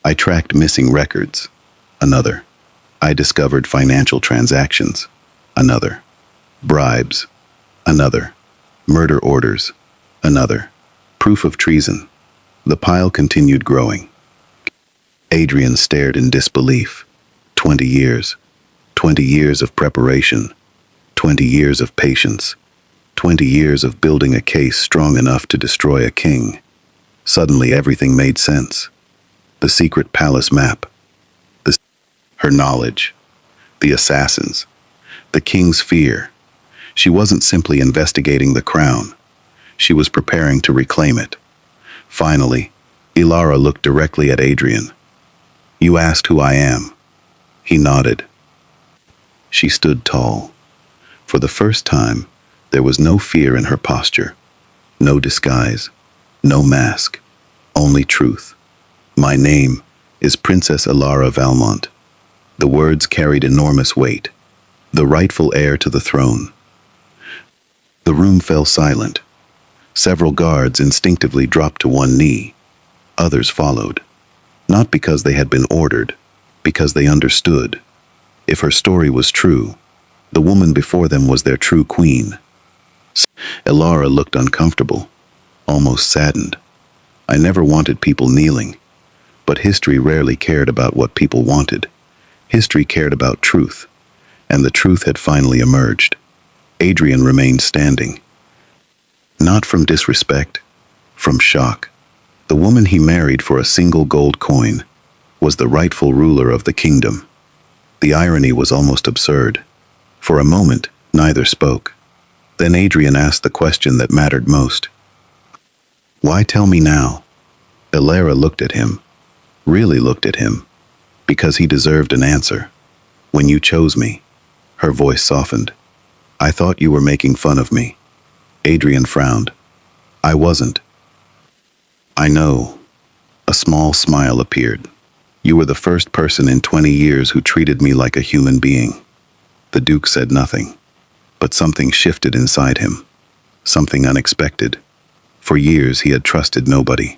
I tracked missing records. Another. I discovered financial transactions. Another. Bribes. Another. Murder orders. Another. Proof of treason. The pile continued growing. Adrian stared in disbelief. 20 years. 20 years of preparation. 20 years of patience. 20 years of building a case strong enough to destroy a king. Suddenly everything made sense. The secret palace map. Her knowledge. The assassins. The king's fear. She wasn't simply investigating the crown. She was preparing to reclaim it. Finally, Elara looked directly at Adrian. "You asked who I am." He nodded. She stood tall. For the first time, there was no fear in her posture. No disguise. No mask. Only truth. "My name is Princess Elara Valmont." The words carried enormous weight. The rightful heir to the throne. The room fell silent. Several guards instinctively dropped to one knee. Others followed. Not because they had been ordered, because they understood. If her story was true, the woman before them was their true queen. Elara looked uncomfortable, almost saddened. I never wanted people kneeling, but history rarely cared about what people wanted. History cared about truth, and the truth had finally emerged. Adrian remained standing. Not from disrespect, from shock. The woman he married for a single gold coin was the rightful ruler of the kingdom. The irony was almost absurd. For a moment, neither spoke. Then Adrian asked the question that mattered most. "Why tell me now?" Elara looked at him, really looked at him, because he deserved an answer. "When you chose me." Her voice softened. "I thought you were making fun of me." Adrian frowned. "I wasn't." "I know." A small smile appeared. "You were the first person in 20 years who treated me like a human being." The Duke said nothing, but something shifted inside him. Something unexpected. For years he had trusted nobody.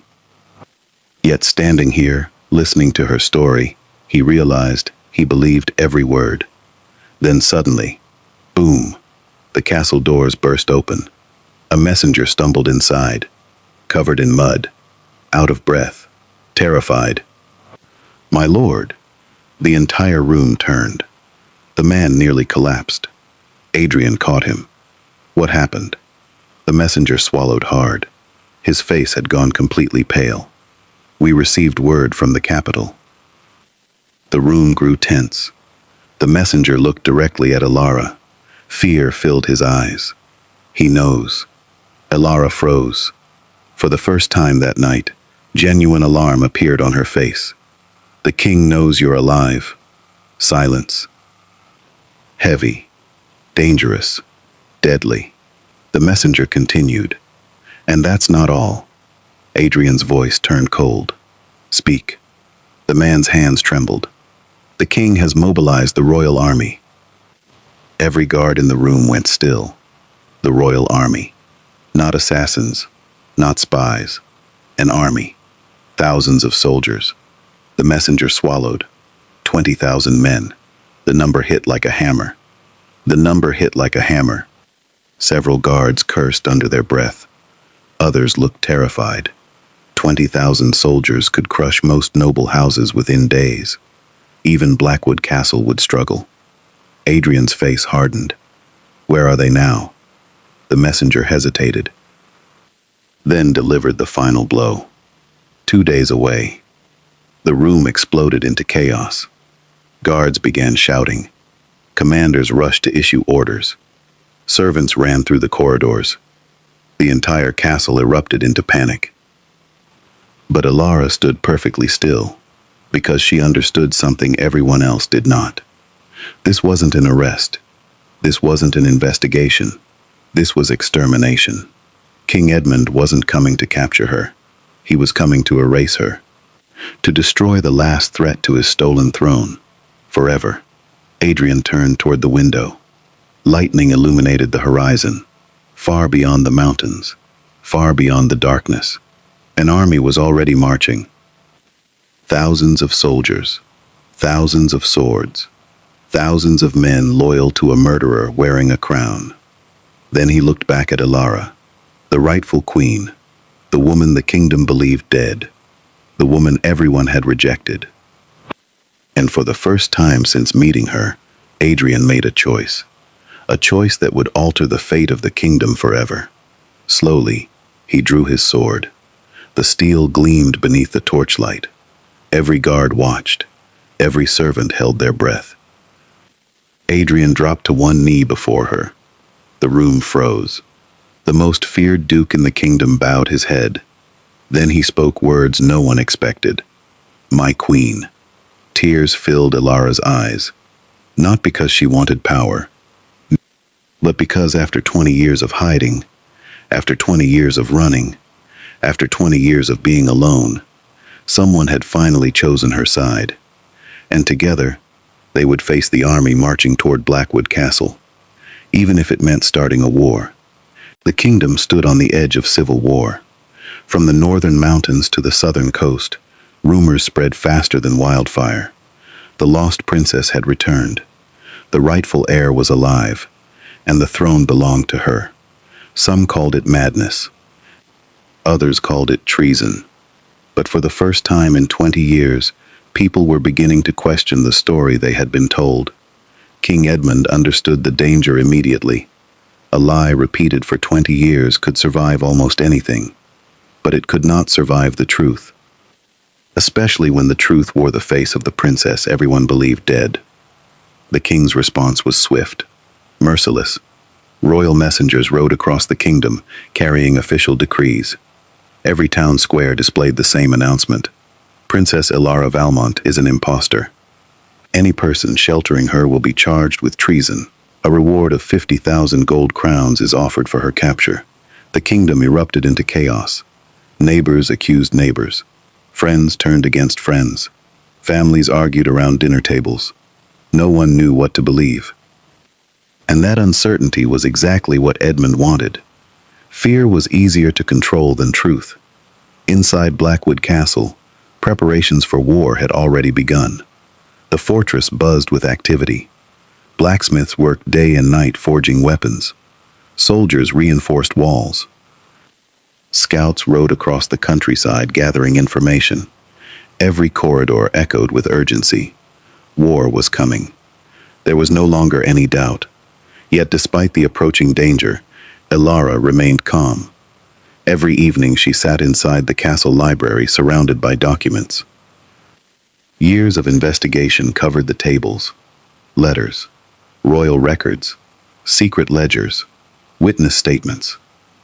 Yet standing here, listening to her story, he realized he believed every word. Then suddenly, boom, the castle doors burst open. A messenger stumbled inside, covered in mud, out of breath, terrified. "My lord!" The entire room turned. The man nearly collapsed. Adrian caught him. "What happened?" The messenger swallowed hard. His face had gone completely pale. "We received word from the capital." The room grew tense. The messenger looked directly at Elara. Fear filled his eyes. "He knows." Elara froze. For the first time that night, genuine alarm appeared on her face. "The king knows you're alive." Silence. Heavy. Dangerous. Deadly. The messenger continued. "And that's not all." Adrian's voice turned cold. "Speak." The man's hands trembled. "The king has mobilized the royal army." Every guard in the room went still. The royal army. Not assassins. Not spies. An army. Thousands of soldiers. The messenger swallowed. 20,000 men. The number hit like a hammer. The number hit like a hammer. Several guards cursed under their breath. Others looked terrified. 20,000 soldiers could crush most noble houses within days. Even Blackwood Castle would struggle. Adrian's face hardened. Where are they now? The messenger hesitated, then delivered the final blow. 2 days away. The room exploded into chaos. Guards began shouting. Commanders rushed to issue orders. Servants ran through the corridors. The entire castle erupted into panic. But Elara stood perfectly still, because she understood something everyone else did not. This wasn't an arrest. This wasn't an investigation. This was extermination. King Edmund wasn't coming to capture her. He was coming to erase her. To destroy the last threat to his stolen throne. Forever. Adrian turned toward the window. Lightning illuminated the horizon. Far beyond the mountains. Far beyond the darkness. An army was already marching. Thousands of soldiers. Thousands of swords. Thousands of men loyal to a murderer wearing a crown. Then he looked back at Elara, the rightful queen, the woman the kingdom believed dead, the woman everyone had rejected. And for the first time since meeting her, Adrian made a choice that would alter the fate of the kingdom forever. Slowly, he drew his sword. The steel gleamed beneath the torchlight. Every guard watched. Every servant held their breath. Adrian dropped to one knee before her. The room froze. The most feared duke in the kingdom bowed his head. Then he spoke words no one expected. My queen. Tears filled Elara's eyes. Not because she wanted power, but because after 20 years of hiding, after 20 years of running, after 20 years of being alone, someone had finally chosen her side. And together, they would face the army marching toward Blackwood Castle, even if it meant starting a war. The kingdom stood on the edge of civil war. From the northern mountains to the southern coast, rumors spread faster than wildfire. The lost princess had returned. The rightful heir was alive, and the throne belonged to her. Some called it madness. Others called it treason. But for the first time in 20 years, people were beginning to question the story they had been told. King Edmund understood the danger immediately. A lie repeated for 20 years could survive almost anything, but it could not survive the truth. Especially when the truth wore the face of the princess everyone believed dead. The king's response was swift, merciless. Royal messengers rode across the kingdom, carrying official decrees. Every town square displayed the same announcement. Princess Elara Valmont is an impostor. Any person sheltering her will be charged with treason. A reward of 50,000 gold crowns is offered for her capture. The kingdom erupted into chaos. Neighbors accused neighbors. Friends turned against friends. Families argued around dinner tables. No one knew what to believe. And that uncertainty was exactly what Edmund wanted. Fear was easier to control than truth. Inside Blackwood Castle, preparations for war had already begun. The fortress buzzed with activity. Blacksmiths worked day and night forging weapons. Soldiers reinforced walls. Scouts rode across the countryside gathering information. Every corridor echoed with urgency. War was coming. There was no longer any doubt. Yet despite the approaching danger, Elara remained calm. Every evening she sat inside the castle library surrounded by documents. Years of investigation covered the tables. Letters, royal records, secret ledgers, witness statements,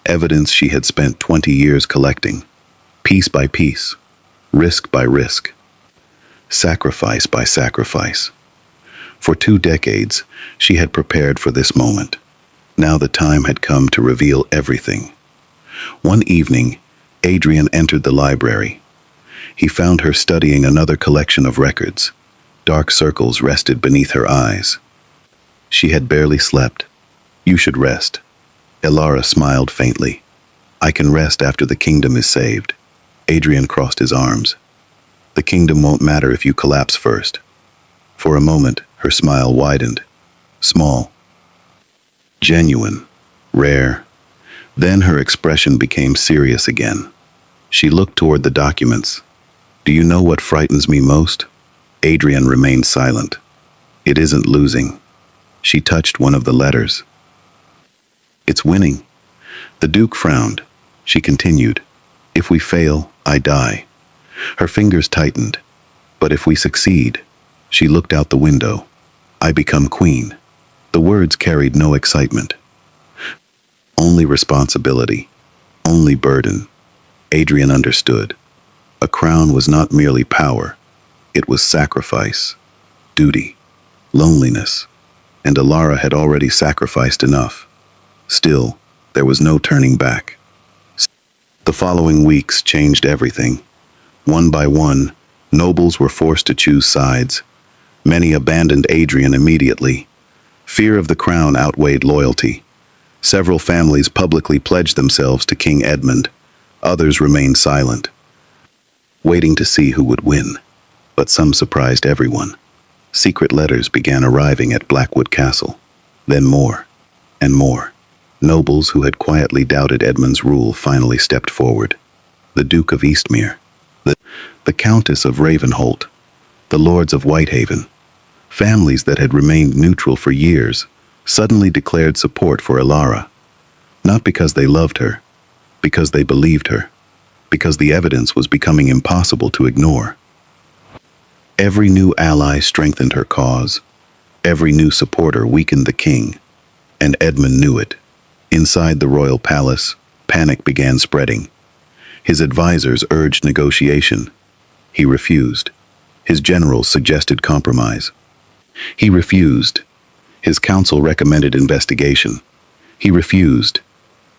evidence she had spent 20 years collecting, piece by piece, risk by risk, sacrifice by sacrifice. For 2 decades, she had prepared for this moment. Now the time had come to reveal everything. One evening, Adrian entered the library. He found her studying another collection of records. Dark circles rested beneath her eyes. She had barely slept. You should rest. Elara smiled faintly. I can rest after the kingdom is saved. Adrian crossed his arms. The kingdom won't matter if you collapse first. For a moment, her smile widened. Small. Genuine. Rare. Then her expression became serious again. She looked toward the documents. Do you know what frightens me most? Adrian remained silent. It isn't losing. She touched one of the letters. It's winning. The Duke frowned. She continued. If we fail, I die. Her fingers tightened. But if we succeed, she looked out the window. I become queen. The words carried no excitement. Only responsibility. Only burden. Adrian understood. A crown was not merely power. It was sacrifice, duty, loneliness, and Elara had already sacrificed enough. Still, there was no turning back. The following weeks changed everything. One by one, nobles were forced to choose sides. Many abandoned Adrian immediately. Fear of the crown outweighed loyalty. Several families publicly pledged themselves to King Edmund. Others remained silent, waiting to see who would win. But some surprised everyone. Secret letters began arriving at Blackwood Castle. Then more, and more. Nobles who had quietly doubted Edmund's rule finally stepped forward. The Duke of Eastmere, the Countess of Ravenholt, the Lords of Whitehaven. Families that had remained neutral for years suddenly declared support for Elara. Not because they loved her, because they believed her, because the evidence was becoming impossible to ignore. Every new ally strengthened her cause. Every new supporter weakened the king, and Edmund knew it. Inside the royal palace, panic began spreading. His advisors urged negotiation. He refused. His generals suggested compromise. He refused. His council recommended investigation. He refused,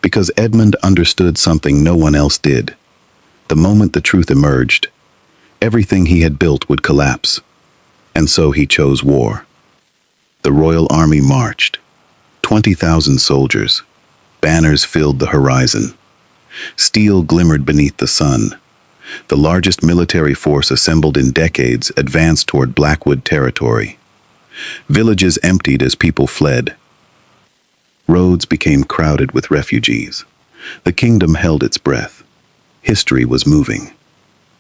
because Edmund understood something no one else did. The moment the truth emerged, everything he had built would collapse. And so he chose war. The royal army marched. 20,000 soldiers. Banners filled the horizon. Steel glimmered beneath the sun. The largest military force assembled in decades advanced toward Blackwood territory. Villages emptied as people fled. Roads became crowded with refugees. The kingdom held its breath. History was moving,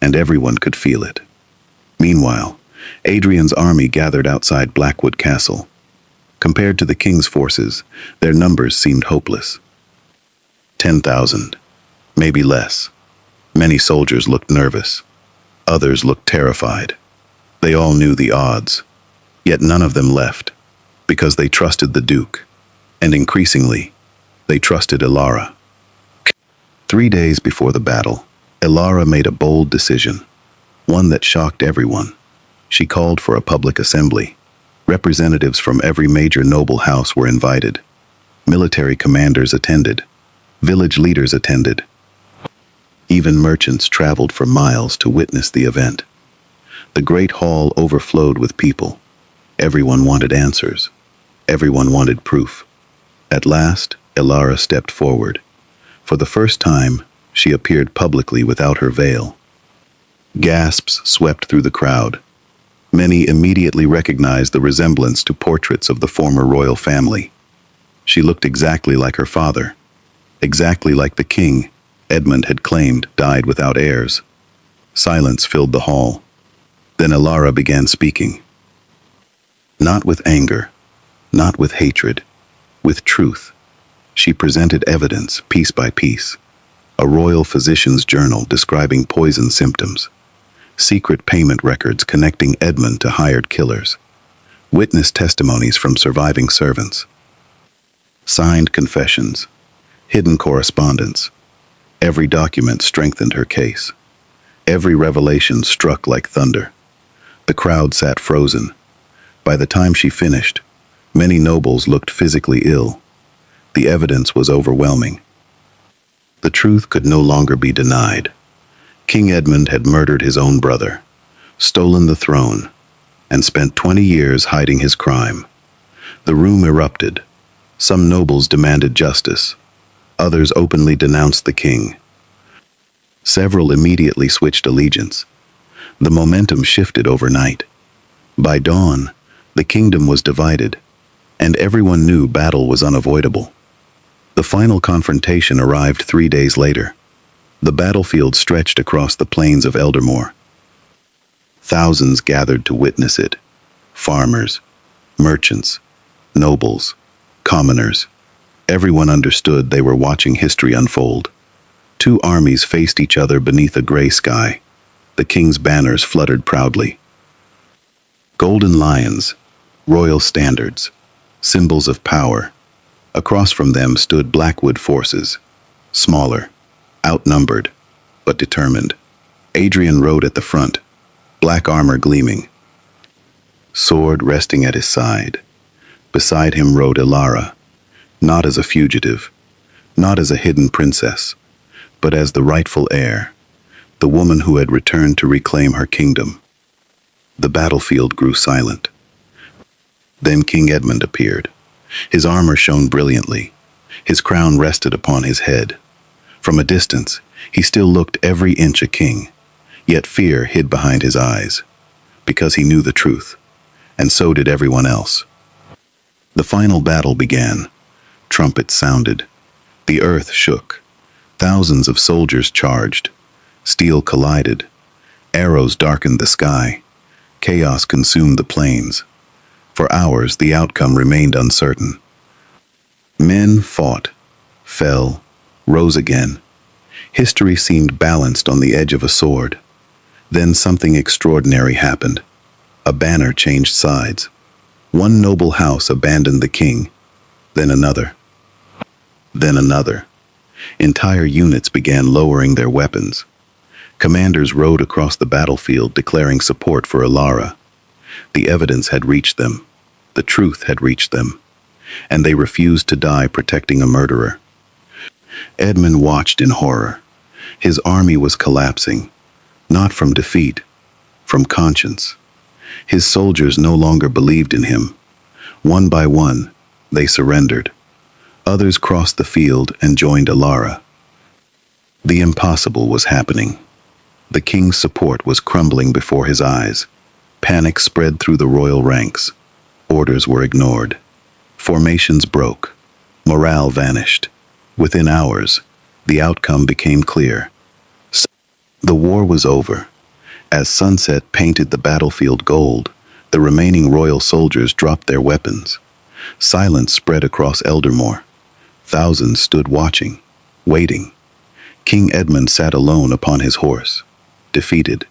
and everyone could feel it. Meanwhile, Adrian's army gathered outside Blackwood Castle. Compared to the king's forces, their numbers seemed hopeless. 10,000, maybe less. Many soldiers looked nervous. Others looked terrified. They all knew the odds. Yet none of them left, because they trusted the Duke. And increasingly, they trusted Elara. 3 days before the battle, Elara made a bold decision, one that shocked everyone. She called for a public assembly. Representatives from every major noble house were invited. Military commanders attended. Village leaders attended. Even merchants traveled for miles to witness the event. The great hall overflowed with people. Everyone wanted answers. Everyone wanted proof. At last, Elara stepped forward. For the first time, she appeared publicly without her veil. Gasps swept through the crowd. Many immediately recognized the resemblance to portraits of the former royal family. She looked exactly like her father, exactly like the king Edmund had claimed died without heirs. Silence filled the hall. Then Elara began speaking. Not with anger, not with hatred, with truth. She presented evidence, piece by piece. A royal physician's journal describing poison symptoms. Secret payment records connecting Edmund to hired killers. Witness testimonies from surviving servants. Signed confessions. Hidden correspondence. Every document strengthened her case. Every revelation struck like thunder. The crowd sat frozen. By the time she finished, many nobles looked physically ill. The evidence was overwhelming. The truth could no longer be denied. King Edmund had murdered his own brother, stolen the throne, and spent 20 years hiding his crime. The room erupted. Some nobles demanded justice. Others openly denounced the king. Several immediately switched allegiance. The momentum shifted overnight. By dawn, the kingdom was divided, and everyone knew battle was unavoidable. The final confrontation arrived 3 days later. The battlefield stretched across the plains of Eldermore. Thousands gathered to witness it. Farmers, merchants, nobles, commoners. Everyone understood they were watching history unfold. Two armies faced each other beneath a gray sky. The king's banners fluttered proudly. Golden lions, royal standards, symbols of power. Across from them stood Blackwood forces, smaller, outnumbered, but determined. Adrian rode at the front, black armor gleaming, sword resting at his side. Beside him rode Elara, not as a fugitive, not as a hidden princess, but as the rightful heir, the woman who had returned to reclaim her kingdom. The battlefield grew silent. Then King Edmund appeared. His armor shone brilliantly. His crown rested upon his head. From a distance, he still looked every inch a king, yet fear hid behind his eyes, because he knew the truth, and so did everyone else. The final battle began. Trumpets sounded. The earth shook. Thousands of soldiers charged. Steel collided. Arrows darkened the sky. Chaos consumed the plains. For hours, the outcome remained uncertain. Men fought, fell, rose again. History seemed balanced on the edge of a sword. Then something extraordinary happened. A banner changed sides. One noble house abandoned the king, then another. Then another. Entire units began lowering their weapons. Commanders rode across the battlefield declaring support for Elara. The evidence had reached them. The truth had reached them. And they refused to die protecting a murderer. Edmund watched in horror. His army was collapsing, not from defeat, from conscience. His soldiers no longer believed in him. One by one, they surrendered. Others crossed the field and joined Elara. The impossible was happening. The king's support was crumbling before his eyes. Panic spread through the royal ranks. Orders were ignored. Formations broke. Morale vanished. Within hours, the outcome became clear. The war was over. As sunset painted the battlefield gold, the remaining royal soldiers dropped their weapons. Silence spread across Eldermore. Thousands stood watching, waiting. King Edmund sat alone upon his horse, defeated,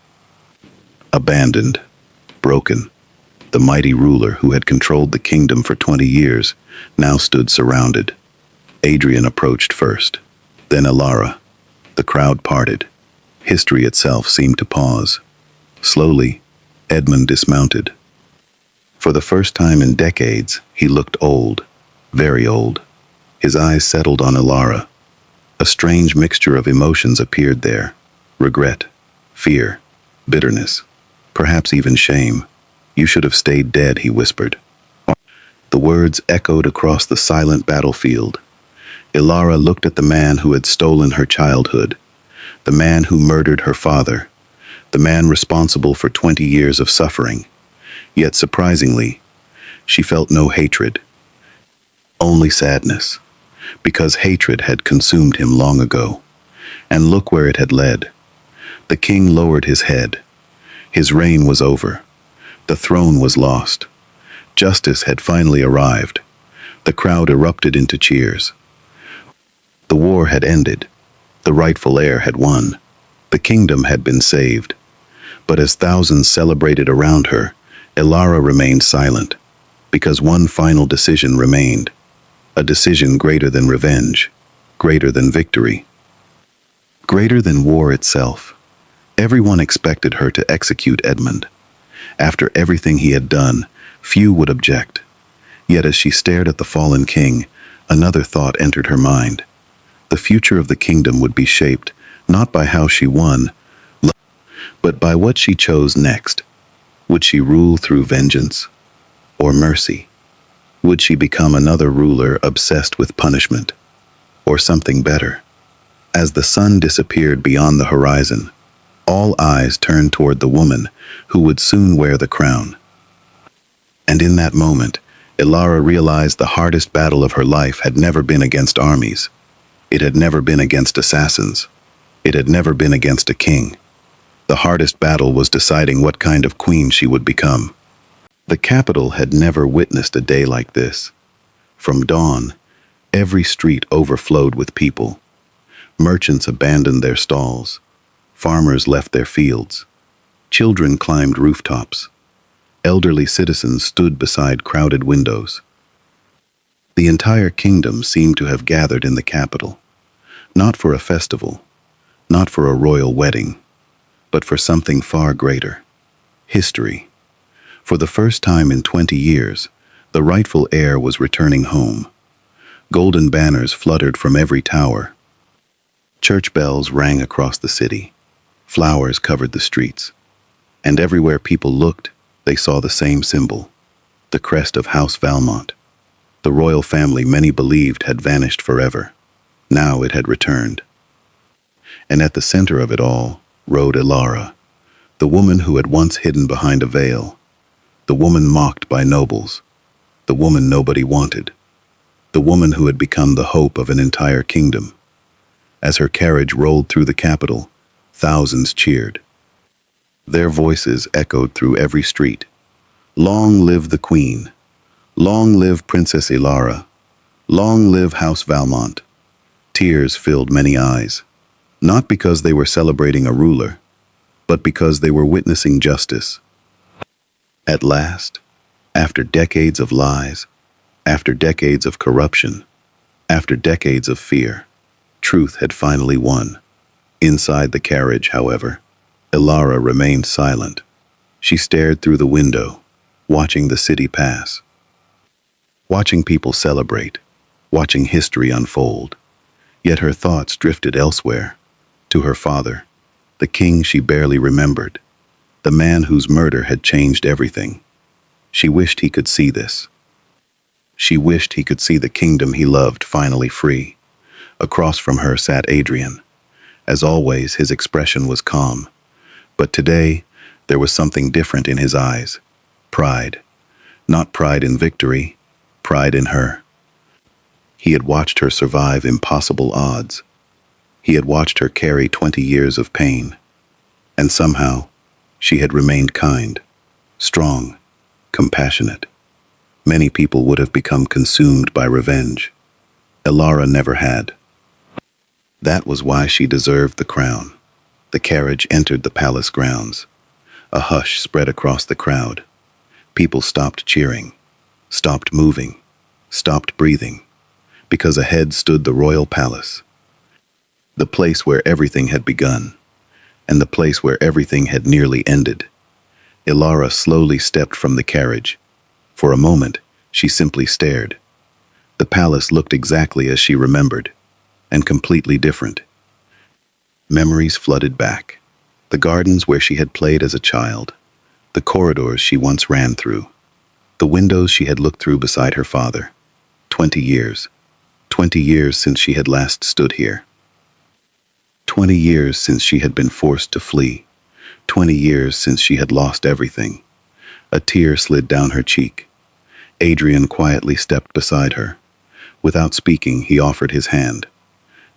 abandoned, broken. The mighty ruler who had controlled the kingdom for 20 years now stood surrounded. Adrian approached first, then Elara. The crowd parted. History itself seemed to pause. Slowly, Edmund dismounted. For the first time in decades, he looked old, very old. His eyes settled on Elara. A strange mixture of emotions appeared there. Regret, fear, bitterness, perhaps even shame. "You should have stayed dead," he whispered. The words echoed across the silent battlefield. Elara looked at the man who had stolen her childhood, the man who murdered her father, the man responsible for 20 years of suffering. Yet surprisingly, she felt no hatred, only sadness, because hatred had consumed him long ago. And look where it had led. The king lowered his head. His reign was over. The throne was lost. Justice had finally arrived. The crowd erupted into cheers. The war had ended. The rightful heir had won. The kingdom had been saved. But as thousands celebrated around her, Elara remained silent, because one final decision remained. A decision greater than revenge, greater than victory, greater than war itself. Everyone expected her to execute Edmund. After everything he had done, few would object. Yet as she stared at the fallen king, another thought entered her mind. The future of the kingdom would be shaped not by how she won, but by what she chose next. Would she rule through vengeance or mercy? Would she become another ruler obsessed with punishment, or something better? As the sun disappeared beyond the horizon, all eyes turned toward the woman who would soon wear the crown. And in that moment, Elara realized the hardest battle of her life had never been against armies. It had never been against assassins. It had never been against a king. The hardest battle was deciding what kind of queen she would become. The capital had never witnessed a day like this. From dawn, every street overflowed with people. Merchants abandoned their stalls. Farmers left their fields. Children climbed rooftops. Elderly citizens stood beside crowded windows. The entire kingdom seemed to have gathered in the capital, not for a festival, not for a royal wedding, but for something far greater: history. For the first time in 20 years, the rightful heir was returning home. Golden banners fluttered from every tower. Church bells rang across the city. Flowers covered the streets. And everywhere people looked, they saw the same symbol: the crest of House Valmont. The royal family many believed had vanished forever. Now it had returned. And at the center of it all rode Elara, the woman who had once hidden behind a veil, the woman mocked by nobles, the woman nobody wanted, the woman who had become the hope of an entire kingdom. As her carriage rolled through the capital, thousands cheered. Their voices echoed through every street. Long live the Queen! Long live Princess Elara! Long live House Valmont! Tears filled many eyes, not because they were celebrating a ruler, but because they were witnessing justice. At last, after decades of lies, after decades of corruption, after decades of fear, truth had finally won. Inside the carriage, however, Elara remained silent. She stared through the window, watching the city pass, watching people celebrate, watching history unfold. Yet her thoughts drifted elsewhere, to her father, the king she barely remembered, the man whose murder had changed everything. She wished he could see this. She wished he could see the kingdom he loved finally free. Across from her sat Adrian. As always, his expression was calm. But today, there was something different in his eyes. Pride. Not pride in victory, pride in her. He had watched her survive impossible odds. He had watched her carry 20 years of pain. And somehow, she had remained kind, strong, compassionate. Many people would have become consumed by revenge. Elara never had. That was why she deserved the crown. The carriage entered the palace grounds. A hush spread across the crowd. People stopped cheering, stopped moving, stopped breathing, because ahead stood the royal palace. The place where everything had begun, and the place where everything had nearly ended. Elara slowly stepped from the carriage. For a moment, she simply stared. The palace looked exactly as she remembered, and completely different. Memories flooded back. The gardens where she had played as a child, the corridors she once ran through, the windows she had looked through beside her father. 20 years. 20 years since she had last stood here. 20 years since she had been forced to flee. 20 years since she had lost everything. A tear slid down her cheek. Adrian quietly stepped beside her. Without speaking, he offered his hand.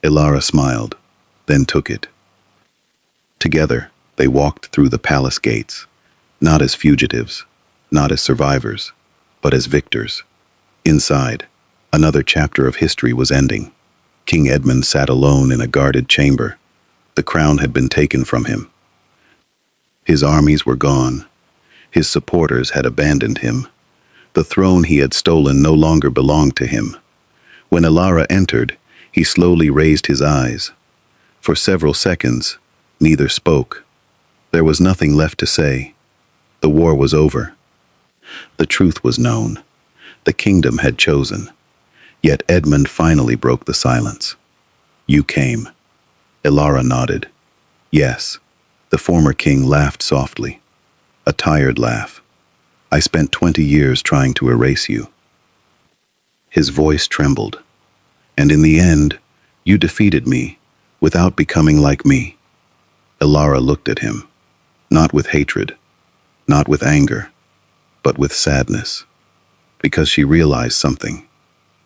Elara smiled, then took it. Together, they walked through the palace gates, not as fugitives, not as survivors, but as victors. Inside, another chapter of history was ending. King Edmund sat alone in a guarded chamber. The crown had been taken from him. His armies were gone. His supporters had abandoned him. The throne he had stolen no longer belonged to him. When Elara entered, he slowly raised his eyes. For several seconds, neither spoke. There was nothing left to say. The war was over. The truth was known. The kingdom had chosen. Yet Edmund finally broke the silence. "You came." Elara nodded. "Yes." The former king laughed softly. A tired laugh. "I spent 20 years trying to erase you." His voice trembled. "And in the end, you defeated me, without becoming like me." Elara looked at him, not with hatred, not with anger, but with sadness. because she realized something.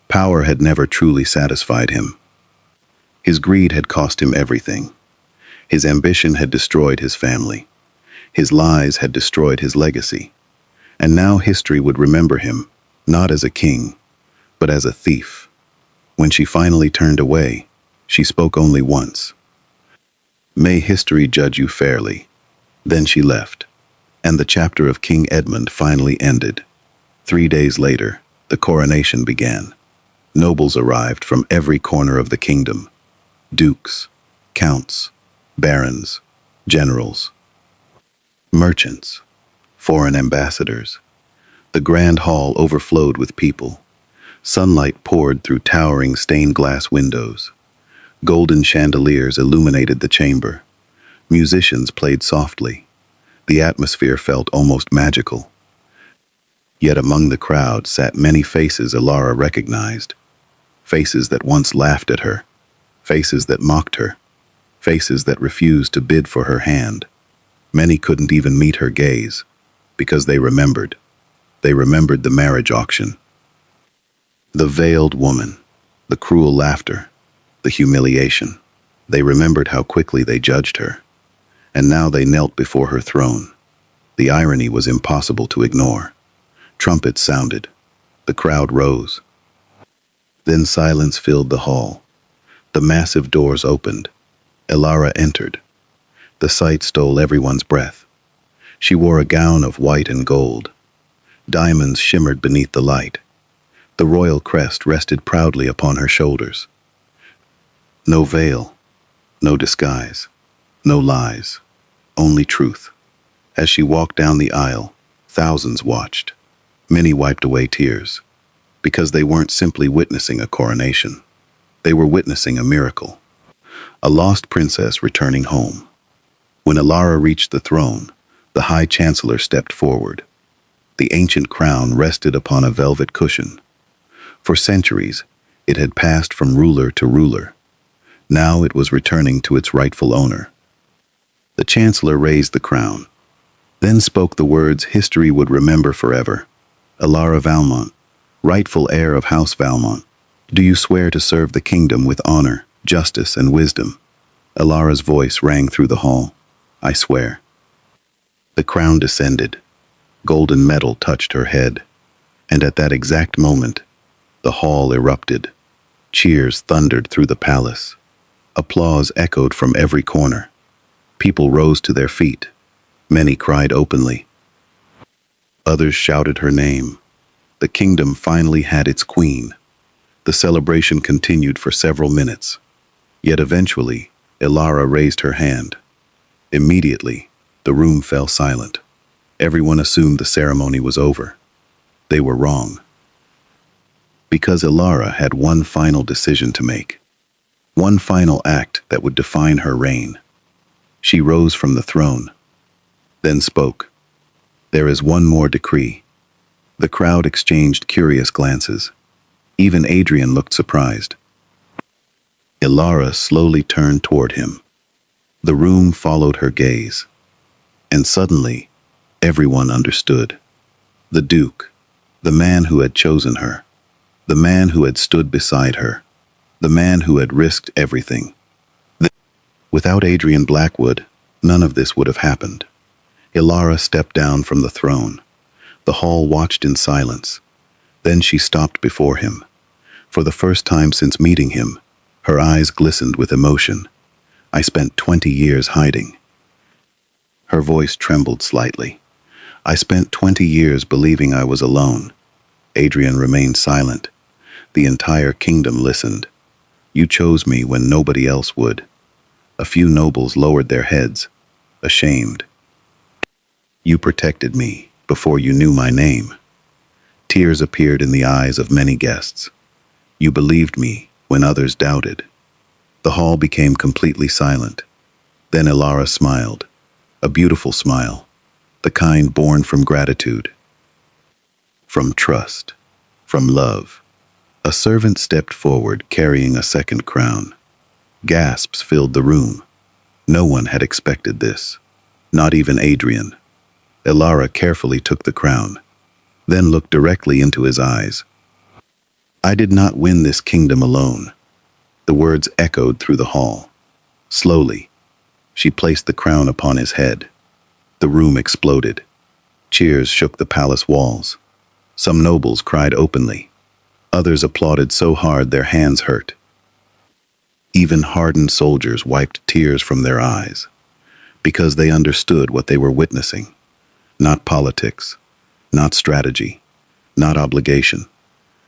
Power had never truly satisfied him. His greed had cost him everything. His ambition had destroyed his family. His lies had destroyed his legacy. And now history would remember him, not as a king, but as a thief. When she finally turned away, she spoke only once. "May history judge you fairly." Then she left, and the chapter of King Edmund finally ended. 3 days later, the coronation began. Nobles arrived from every corner of the kingdom. Dukes, counts, barons, generals, merchants, foreign ambassadors. The grand hall overflowed with people. Sunlight poured through towering stained glass windows. Golden chandeliers illuminated the chamber. Musicians played softly. The atmosphere felt almost magical. Yet among the crowd sat many faces Elara recognized. Faces that once laughed at her. Faces that mocked her. Faces that refused to bid for her hand. Many couldn't even meet her gaze, because they remembered. They remembered the marriage auction. The veiled woman, the cruel laughter, the humiliation. They remembered how quickly they judged her. And now they knelt before her throne. The irony was impossible to ignore. Trumpets sounded. The crowd rose. Then silence filled the hall. The massive doors opened. Elara entered. The sight stole everyone's breath. She wore a gown of white and gold. Diamonds shimmered beneath the light. The royal crest rested proudly upon her shoulders. No veil, no disguise, no lies, only truth. As she walked down the aisle, thousands watched. Many wiped away tears, because they weren't simply witnessing a coronation. They were witnessing a miracle. A lost princess returning home. When Elara reached the throne, the High Chancellor stepped forward. The ancient crown rested upon a velvet cushion. For centuries, it had passed from ruler to ruler. Now it was returning to its rightful owner. The Chancellor raised the crown, then spoke the words history would remember forever. "Elara Valmont, rightful heir of House Valmont, do you swear to serve the kingdom with honor, justice, and wisdom?" Elara's voice rang through the hall. "I swear." The crown descended. Golden metal touched her head. And at that exact moment, the hall erupted. Cheers thundered through the palace. Applause echoed from every corner. People rose to their feet. Many cried openly. Others shouted her name. The kingdom finally had its queen. The celebration continued for several minutes. Yet eventually, Elara raised her hand. Immediately, the room fell silent. Everyone assumed the ceremony was over. They were wrong. Because Elara had one final decision to make. One final act that would define her reign. She rose from the throne, then spoke. "There is one more decree." The crowd exchanged curious glances. Even Adrian looked surprised. Elara slowly turned toward him. The room followed her gaze. And suddenly, everyone understood. The Duke, the man who had chosen her, the man who had stood beside her, the man who had risked everything. Without Adrian Blackwood, none of this would have happened. Elara stepped down from the throne. The hall watched in silence. Then she stopped before him. For the first time since meeting him, her eyes glistened with emotion. "I spent 20 years hiding." Her voice trembled slightly. "I spent 20 years believing I was alone." Adrian remained silent. The entire kingdom listened. "You chose me when nobody else would." A few nobles lowered their heads, ashamed. "You protected me before you knew my name." Tears appeared in the eyes of many guests. "You believed me when others doubted." The hall became completely silent. Then Elara smiled, a beautiful smile, the kind born from gratitude, from trust, from love. A servant stepped forward carrying a second crown. Gasps filled the room. No one had expected this, not even Adrian. Elara carefully took the crown. then looked directly into his eyes. "I did not win this kingdom alone." The words echoed through the hall. Slowly, she placed the crown upon his head. The room exploded. Cheers shook the palace walls. Some nobles cried openly. Others applauded so hard their hands hurt. Even hardened soldiers wiped tears from their eyes, because they understood what they were witnessing. Not politics, not strategy, not obligation.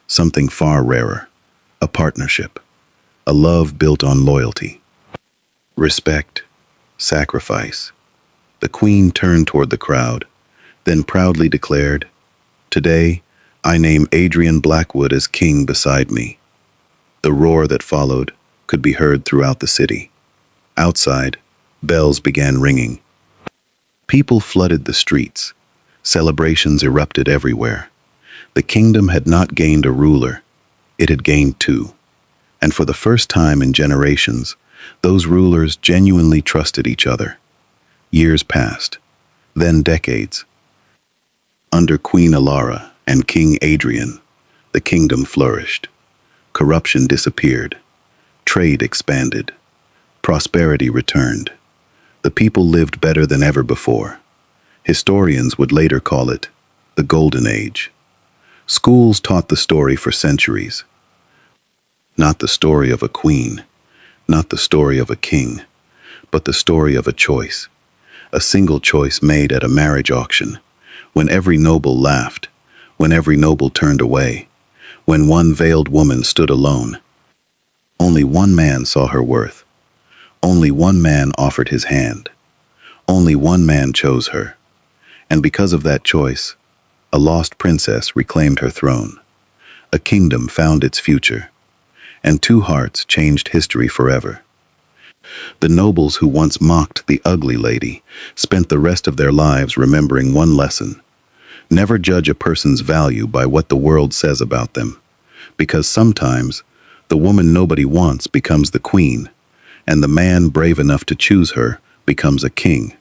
Something far rarer. A partnership. A love built on loyalty. Respect. Sacrifice. The queen turned toward the crowd, then proudly declared, "Today, I name Adrian Blackwood as king beside me." The roar that followed could be heard throughout the city. Outside, bells began ringing. People flooded the streets. Celebrations erupted everywhere. The kingdom had not gained a ruler, it had gained two. And for the first time in generations, those rulers genuinely trusted each other. Years passed, then decades. Under Queen Elara and King Adrian, the kingdom flourished. Corruption disappeared. Trade expanded. Prosperity returned. The people lived better than ever before. Historians would later call it the Golden Age. Schools taught the story for centuries. Not the story of a queen, not the story of a king, but the story of a choice. A single choice made at a marriage auction, when every noble laughed, when every noble turned away, when one veiled woman stood alone. Only one man saw her worth. Only one man offered his hand. Only one man chose her. And because of that choice, a lost princess reclaimed her throne. A kingdom found its future. And two hearts changed history forever. The nobles who once mocked the ugly lady spent the rest of their lives remembering one lesson. Never judge a person's value by what the world says about them, because sometimes the woman nobody wants becomes the queen, and the man brave enough to choose her becomes a king.